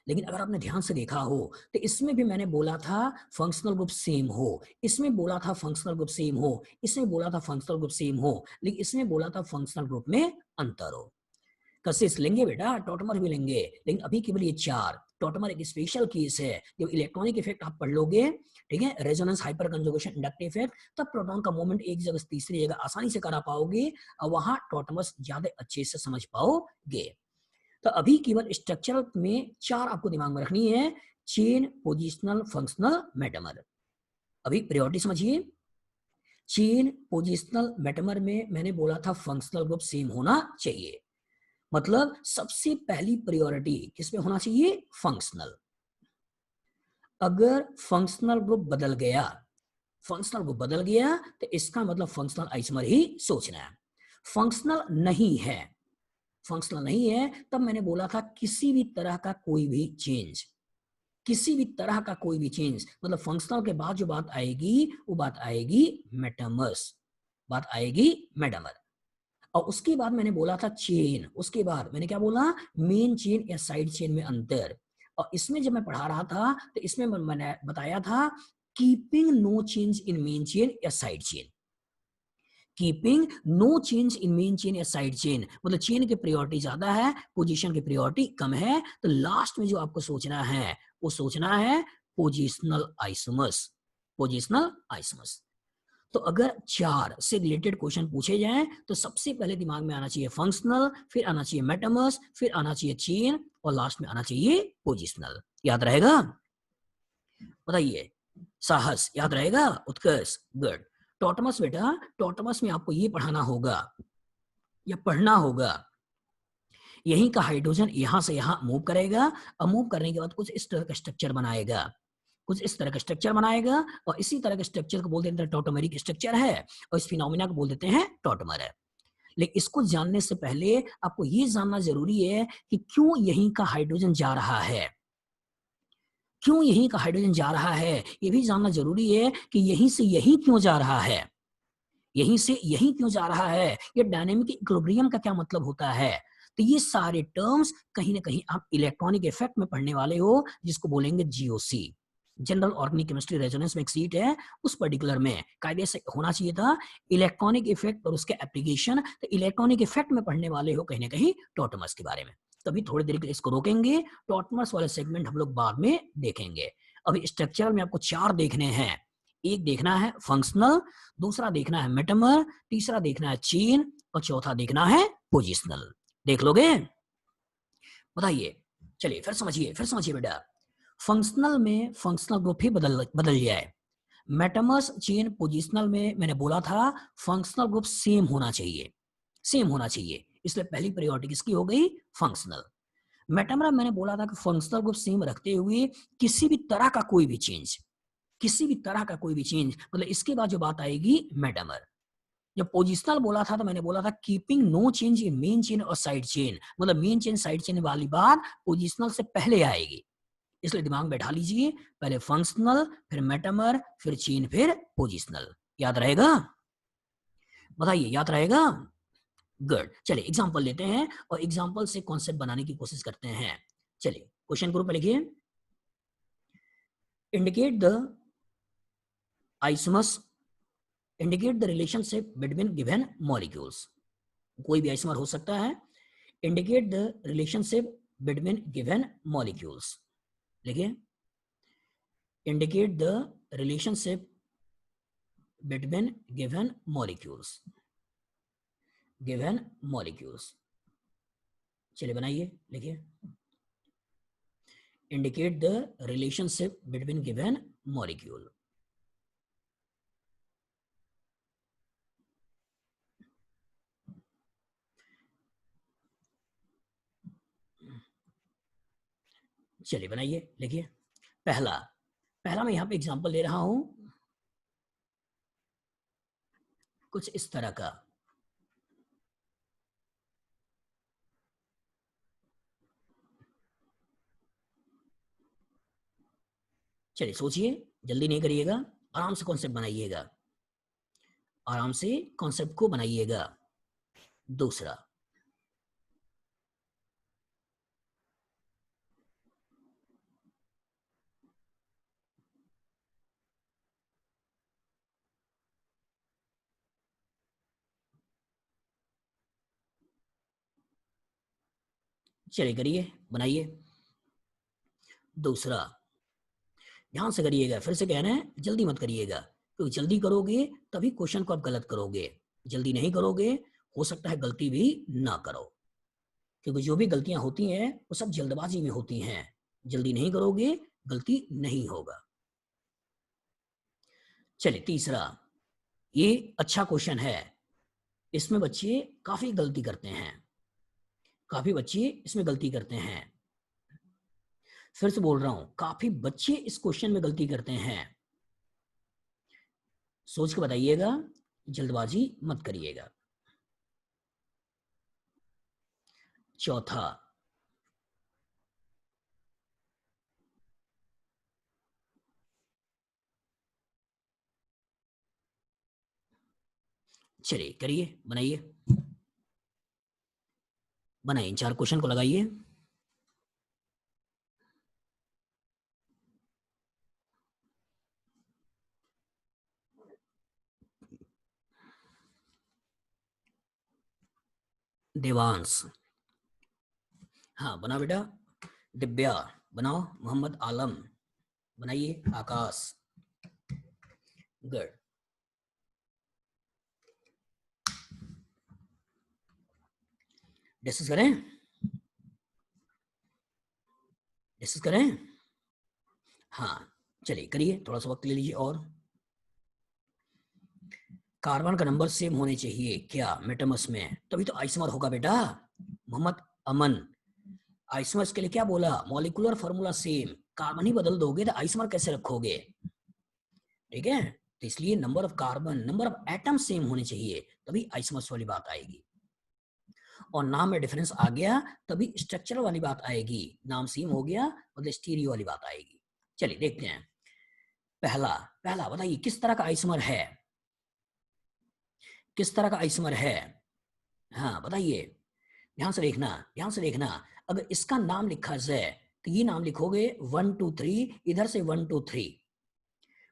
लेकिन अगर आपने ध्यान से देखा हो तो इसमें भी मैंने बोला था फंक्शनल ग्रुप सेम हो, इसमें बोला था फंक्शनल ग्रुप सेम हो, इसमें बोला था फंक्शनल ग्रुप सेम हो, लेकिन इसमें बोला था फंक्शनल ग्रुप में अंतर हो। कसिस लेंगे बेटा, टॉटमर भी लेंगे, लेकिन अभी केवल ये चार। टॉटमर एक स्पेशल केस है, जब इलेक्ट्रॉनिक इफेक्ट आप पढ़ लोगे, ठीक है, resonance hyper conjugation inductive effect, तब प्रोटॉन का मूवमेंट एक जगह से तीसरी जगह आसानी से करा पाओगे और वहां टॉटमर्स ज्यादा अच्छे से समझ पाओगे। तो अभी केवल स्ट्रक्चरल में चार आपको दिमाग में रखनी है, चेन, पोजिशनल, फंक्शनल, मेटामर। अभी प्रायोरिटी समझिए, चेन, पोजिशनल, मेटामर में मैंने बोला था फंक्शनल ग्रुप सेम होना चाहिए, मतलब सबसे पहली प्रायोरिटी किसमें होना चाहिए, फंक्शनल। अगर फंक्शनल ग्रुप बदल गया, फंक्शनल ग्रुप बदल गया तो इसका मतलब फंक्शनल आइसोमर ही सोचना है। फंक्शनल नहीं है, फंक्शनल नहीं है, तब मैंने बोला था किसी भी तरह का कोई भी चेंज, किसी भी तरह का कोई भी चेंज, मतलब फंक्शनल के बाद जो बात आएगी वो बात आएगी मेटामर्स, बात आएगी मेटामर। और उसके बाद मैंने बोला था चेन, उसके बाद मैंने क्या बोला, मेन चेन या साइड चेन में अंतर। और इसमें जब मैं पढ़ा रहा था तो इसमें मैंने बताया था keeping no change in main chain या side chain, keeping no change in main chain या साइड चेन, मतलब चेन की प्रायोरिटी ज्यादा है, पोजीशन की प्रायोरिटी कम है, तो लास्ट में जो आपको सोचना है वो सोचना है पोजिशनल आइसोमर्स, पोजिशनल आइसोमर्स। तो अगर चार से रिलेटेड क्वेश्चन पूछे जाएं तो सबसे पहले दिमाग में आना चाहिए फंक्शनल, फिर आना चाहिए मेटामर्स, फिर आना चाहिए चेन और लास्ट में आना चाहिए पोजिशनल। याद रहेगा? बताइए, साहस याद रहेगा, उत्कर्ष, गुड। टॉटमस बेटा, टॉटमस में आपको ये पढ़ाना होगा या पढ़ना होगा, यहीं का हाइड्रोजन यहां से यहां मूव करेगा और मूव करने के बाद कुछ इस तरह का स्ट्रक्चर बनाएगा, कुछ इस तरह का स्ट्रक्चर बनाएगा और इसी तरह के स्ट्रक्चर को बोल देते हैं टॉटोमेरिक स्ट्रक्चर है, और इस फिनोमिना को बोल देते हैं टॉटमर है। लेकिन इसको जानने से पहले आपको ये जानना जरूरी है कि क्यों यहीं का हाइड्रोजन जा रहा है, क्यों यहीं का हाइड्रोजन जा रहा है, ये भी जानना जरूरी है कि यहीं से यहीं क्यों जा रहा है, यहीं से यहीं क्यों जा रहा है, ये डायनेमिक इक्विलिब्रियम का क्या मतलब होता है। तो ये सारे टर्म्स कहीं ना कहीं आप इलेक्ट्रॉनिक इफेक्ट में पढ़ने वाले हो, जिसको बोलेंगे GOC, general organic chemistry resonance में एक सीट है, उस पर्टिकुलर में कायदे से होना चाहिए था इलेक्ट्रॉनिक इफेक्ट और उसके एप्लीकेशन। तो इलेक्ट्रॉनिक इफेक्ट में पढ़ने वाले हो कहीं ना कहीं टॉटमर्स के बारे में, तभी थोड़ी देर के लिए इसको रोकेंगे, टॉटमर्स वाले सेगमेंट हम लोग बाद में देखेंगे। अभी स्ट्रक्चर में आपको चार देखने हैं, एक देखना है फंक्शनल, दूसरा देखना है मेटामर, तीसरा देखना है चेन और चौथा देखना है पोजिशनल। देख लोगे? बताइए, चलिए फिर समझिए बेटा, फंक्शनल में फंक्शनल ग्रुप ही बदल जाए। मेटामर्स चेन पोजिशनल में मैंने बोला था फंक्शनल ग्रुप सेम होना चाहिए, इसलिए पहली प्रायोरिटी किसकी हो गई, फंक्शनल। मेटामर मैंने बोला था कि फंक्शनल ग्रुप सेम रखते हुए किसी भी तरह का कोई भी चेंज, मतलब इसके बाद जो बात आएगी मेटामर। जब पोजिशनल बोला था तो मैंने बोला था keeping no change in main chain और साइड चेन, मतलब मेन चेन साइड चेन वाली बात पोजिशनल से पहले आएगी, इसलिए दिमाग में बैठा लीजिए, पहले फंक्शनल, फिर मेटामर, फिर चेन, फिर पोजिशनल। याद रहेगा? बताइए, याद रहेगा? गुड। चलिए एग्जांपल लेते हैं और एग्जांपल से कॉन्सेप्ट बनाने की कोशिश करते हैं। चलिए क्वेश्चन ग्रुप में लिखिए, indicate the isomers, indicate the relationship between given molecules. कोई भी आइसोमर हो सकता है। Indicate the relationship between given molecules, लिखिए indicate the relationship between given molecules, चलिए बनाइए, लिखिए indicate the relationship between given molecule. चलिए बनाइए, लिखिए पहला मैं यहां पे एग्जांपल ले रहा हूं कुछ इस तरह का। चलिए सोचिए, जल्दी नहीं करिएगा, आराम से कॉन्सेप्ट बनाइएगा, आराम से कॉन्सेप्ट को बनाइएगा। दूसरा, चलिए करिए, बनाइए। दूसरा, ध्यान से करिएगा, फिर से कहना है जल्दी मत करिएगा, क्योंकि जल्दी करोगे तभी क्वेश्चन को आप गलत करोगे, जल्दी नहीं करोगे हो सकता है गलती भी ना करो, क्योंकि जो भी गलतियां होती हैं वो सब जल्दबाजी में होती हैं। जल्दी नहीं करोगे गलती नहीं होगा। चलिए तीसरा, ये अच्छा क्वेश्चन है, इसमें बच्चे काफी गलती करते हैं, फिर से बोल रहा हूं, काफी बच्चे इस क्वेश्चन में गलती करते हैं। सोच के बताइएगा, जल्दबाजी मत करिएगा। चौथा, चलिए करिए, बनाइए, इन 4 क्वेश्चन को लगाइए। देवांश, हाँ बना बेटा। दिव्या बनाओ। मोहम्मद आलम बनाइए। आकाश, गुड। डिस्कस करें, हाँ चलिए करिए, थोड़ा सा वक्त ले लीजिए। और कार्बन का नंबर सेम होने चाहिए क्या मेटामर्स में, तभी तो आइसोमर होगा बेटा। मोहम्मद अमन, आइसोमर्स के लिए क्या बोला, मॉलिक्यूलर फॉर्मूला सेम, कार्बन ही बदल दोगे तो आइसोमर कैसे रखोगे, ठीक है। तो इसलिए number of carbon, number of atom same होने चाहिए, तभी आइसोमर्स वाली बात आएगी। और नाम में डिफरेंस आ गया तभी स्ट्रक्चर वाली बात आएगी, नाम सेम हो गया मतलब स्टीरियो वाली बात आएगी। चलिए देखते हैं, पहला बताइए किस तरह का आइसोमर है, हाँ बताइए, ध्यान से देखना। अगर इसका नाम लिखा जाए तो ये नाम लिखोगे 1 2 3, इधर से 1 2 3,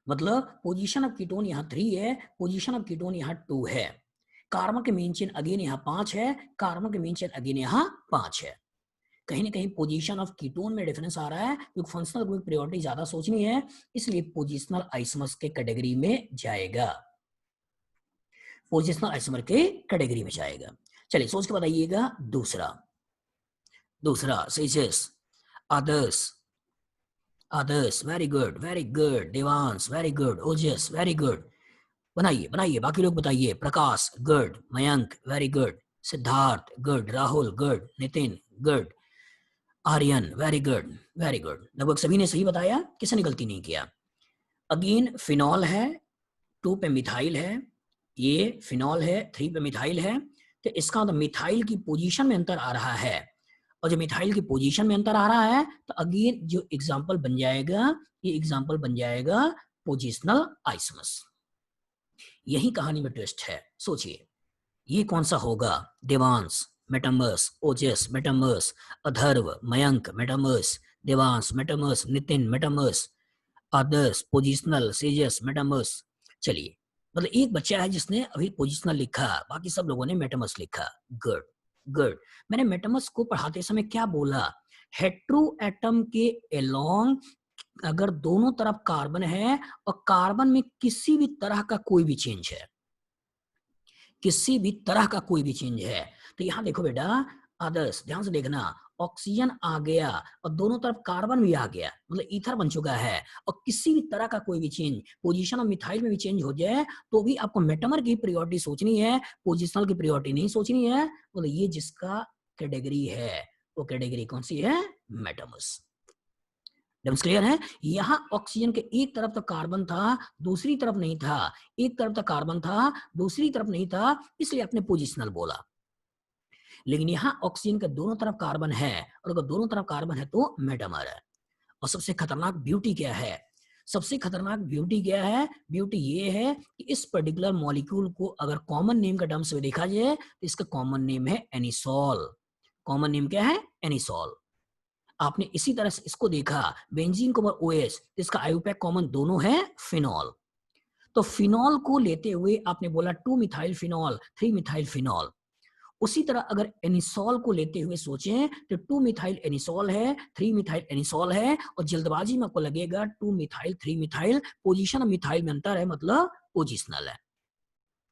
मतलब पोजीशन ऑफ कीटोन यहाँ 3 है, पोजीशन ऑफ कीटोन यहाँ 2 है, कार्बन के मेन चेन अगेन यहाँ 5 है, कार्बन के मेन चेन अगेन यहाँ 5 है। कहीं ना कहीं पोजीशन ऑफ कीटोन में डिफरेंस आ रहा है, क्योंकि फंक्शनल ग्रुप प्रायोरिटी ज्यादा सोचनी है, इसलिए पोजिशनल आइसोमर्स के कैटेगरी में जाएगा, चलिए सोच के बताइएगा। दूसरा सेजेस, Adarsh, Adarsh, very good, very good. Devansh, very good. Ojas, very good. बनाइए बनाइए, बाकी लोग बताइए। Prakash, good. Mayank, very good. Siddharth, good. Rahul, good. Nitin, good. Aryan, very good, very good. लगभग सभी ने सही बताया, किसी ने गलती नहीं किया। अगेन फिनॉल है, 2 पे मिथाइल है, ये फिनॉल है, 3 पे मिथाइल है। तो इसका मतलब मिथाइल की पोजीशन में अंतर आ रहा है, और जब मिथाइल की पोजीशन में अंतर आ रहा है तो अगेन जो एग्जांपल बन जाएगा, ये एग्जांपल बन जाएगा पोजिशनल आइसमस। यही कहानी में ट्विस्ट है। सोचिए ये कौन सा होगा? Devansh, metamers. Ojas, metamers. Atharv, Mayank, metamers. Devansh, metamers. Nitin, metamers. Adarsh, positional. सेजस, मेटामर्स। चलिए, मतलब एक बच्चा है जिसने अभी पोजिशनल लिखा, बाकी सब लोगों ने मेटामर्स लिखा। Good, good. मैंने मेटामर्स को पढ़ाते समय क्या बोला? हेट्रो एटम के एलोंग अगर दोनों तरफ कार्बन है और कार्बन में किसी भी तरह का कोई भी चेंज है, किसी भी तरह का कोई भी चेंज है, तो यहां देखो बेटा, आदर्श ध्यान से देखना, ऑक्सीजन आ गया और दोनों तरफ कार्बन भी आ गया, मतलब ईथर बन चुका है, और किसी भी तरह का कोई भी चेंज, पोजीशन ऑफ मिथाइल में भी चेंज हो जाए तो भी आपको मेटामर की प्रायोरिटी सोचनी है, पोजिशनल की प्रायोरिटी नहीं सोचनी है। मतलब ये जिसका कैटेगरी है, वो कैटेगरी कौन सी है? मेटामर्स। क्लियर है? यहाँ ऑक्सीजन के एक तरफ तो कार्बन था, दूसरी तरफ नहीं था, एक तरफ तो कार्बन था, दूसरी तरफ नहीं था, इसलिए आपने पोजिशनल बोला। लेकिन यहाँ ऑक्सीजन के दोनों तरफ कार्बन है, और अगर दोनों तरफ कार्बन है तो मेटामर है। और सबसे खतरनाक ब्यूटी क्या है? सबसे खतरनाक ब्यूटी क्या है? ब्यूटी ये है कि इस पर्टिकुलर मॉलिक्यूल को अगर कॉमन नेम का टर्म्स में देखा जाए तो इसका कॉमन नेम है एनिसोल। कॉमन नेम क्या है? एनिसोल। आपने इसी तरह से इसको देखा, बेंजीन को OH, इसका आयुपैक कॉमन दोनों है फिनॉल। तो फिनॉल को लेते हुए आपने बोला 2 मिथाइल फिनॉल, 3 मिथाइल फिनॉल। उसी तरह अगर एनिसोल को लेते हुए सोचें तो 2 मिथाइल एनिसोल है, 3 मिथाइल एनिसोल है, और जल्दबाजी में आपको लगेगा 2 मिथाइल 3 मिथाइल, पोजीशन मिथाइल में अंतर है, मतलब पोजिशनल है।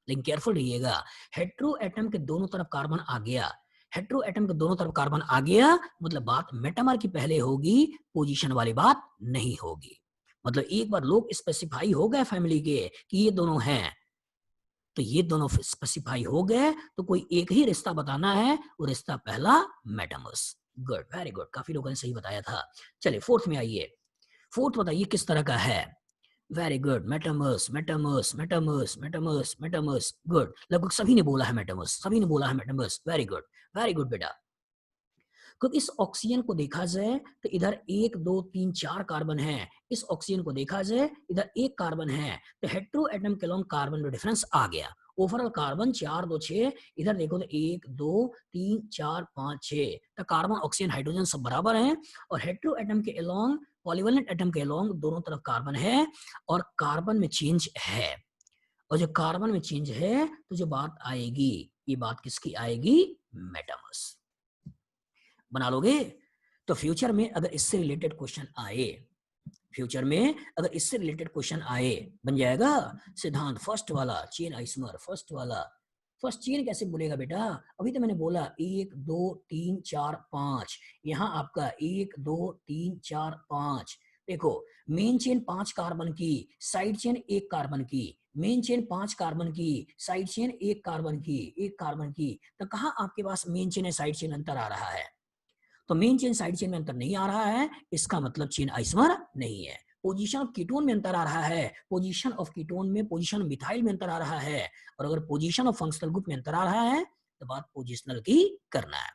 लेकिन केयरफुल रहिएगा, हेट्रो एटम के दोनों तरफ कार्बन आ गया, हेट्रो एटम के दोनों तरफ कार्बन आ गया, मतलब बात मेटामर की पहले होगी, पोजीशन वाली बात नहीं होगी। मतलब एक बार लोग स्पेसिफाई हो गए फैमिली के कि ये दोनों हैं, तो ये दोनों स्पेसिफाई हो गए, तो कोई एक ही रिश्ता बताना है, वो रिश्ता पहला मेटामर्स। गुड, वेरी गुड, काफी लोगों ने सही बताया था। चलिए फोर्थ में आइए। फोर्थ बताइए किस तरह का है? Very good, metamers, metamers, metamers, metamers, metamers. Good, लगभग सभी ने बोला है मेटामर्स, सभी ने बोला है metamers. Very good, very good बेटा। क्योंकि इस ऑक्सीजन को देखा जाए तो इधर 1 2 3 4 कार्बन है, इस ऑक्सीजन को देखा जाए इधर 1 कार्बन है, तो हेट्रो एटम के लॉन्ग कार्बन में डिफरेंस आ गया। ओवरऑल कार्बन 4 2 6, इधर देखो तो 1 2 3 4 5 6, तो कार्बन ऑक्सीजन हाइड्रोजन सब बराबर हैं, और हेट्रो एटम के अलोंग, पॉलीवेलेंट एटम के अलोंग दोनों तरफ कार्बन है, और कार्बन में चेंज है। और जो कार्बन में चेंज है तो जो बात आएगी, ये बात किसकी आएगी? मेटामर्स। बना लोगे? तो फ्यूचर में अगर इससे रिलेटेड क्वेश्चन आए, फ्यूचर में अगर इससे रिलेटेड क्वेश्चन आए, बन जाएगा सिद्धांत फर्स्ट वाला, चेन आइसमर फर्स्ट वाला। फर्स्ट चेन कैसे बोलेगा बेटा? अभी तो मैंने बोला 1 2 3 4 5, यहाँ आपका 1 2 3 4 5। देखो, मेन चेन 5 कार्बन की, साइड चेन 1 कार्बन की, मेन चेन 5 कार्बन की, साइड चेन 1 कार्बन की, 1 कार्बन की, तो कहाँ आपके पास मेन चेन है साइड चेन अंतर आ रहा है? तो मेन चेन साइड चेन में अंतर नहीं आ रहा है, इसका मतलब चेन आइसमर नहीं है। पोजीशन ऑफ कीटोन में अंतर आ रहा है, पोजीशन ऑफ कीटोन में, पोजीशन मिथाइल में अंतर आ रहा है, और अगर पोजीशन ऑफ फंक्शनल ग्रुप में अंतर आ रहा है तो बात पोजिशनल की करना है।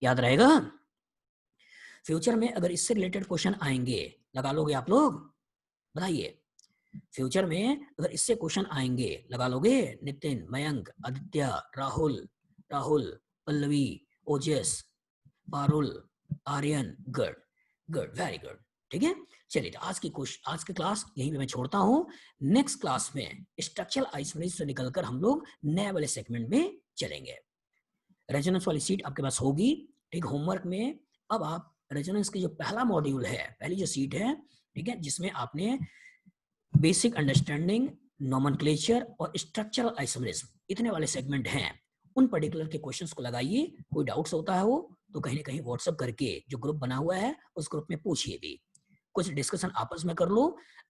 याद रहेगा? फ्यूचर में अगर इससे रिलेटेड क्वेश्चन आएंगे, लगा लोगे आप लोग? बताइए, फ्यूचर में अगर इससे क्वेश्चन आएंगे लगा लोगे? Nitin, Mayank, Aditya, Rahul, Rahul, Pallavi, Ojas, Parul, Aryan, good, good, very good. ठीक है, चलिए तो आज की क्लास यहीं पे मैं छोड़ता हूँ। नेक्स्ट क्लास में स्ट्रक्चरल आइसोमेरिज्म से निकलकर हम लोग नए वाले सेगमेंट में चलेंगे। रेजोनेंस वाली सीट आपके पास होगी। ठीक, होमवर्क में अब आप रेजोनेंस की जो पहला मॉड्यूल है, पहली जो सीट है, ठीक है, जिसमें आपने बेसिक अंडरस्टैंडिंग, नोमेनक्लेचर और स्ट्रक्चरल आइसोमेरिज्म, इतने वाले सेगमेंट हैं, उन पर्टिकुलर के क्वेश्चंस को लगाइए। कोई डाउट्स होता है हो तो कहीं ना कहीं व्हाट्सएप करके जो ग्रुप बना हुआ है उस ग्रुप में पूछिए भी, कुछ डिस्कशन आपस में कर लो।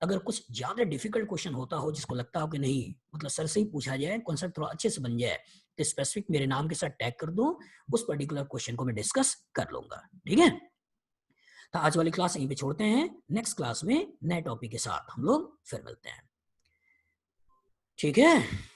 अगर कुछ ज्यादा डिफिकल्ट क्वेश्चन होता हो जिसको लगता हो कि नहीं मतलब सर से ही पूछा जाए, कॉन्सेप्ट थोड़ा अच्छे से बन जाए, तो स्पेसिफिक मेरे नाम के साथ टैग कर दो, उस पर्टिकुलर क्वेश्चन को मैं डिस्कस कर लूंगा। ठीक है, तो आज वाली क्लास यहीं पे छोड़ते हैं, नेक्स्ट क्लास में नए टॉपिक के साथ हम लोग फिर मिलते हैं। ठीक है।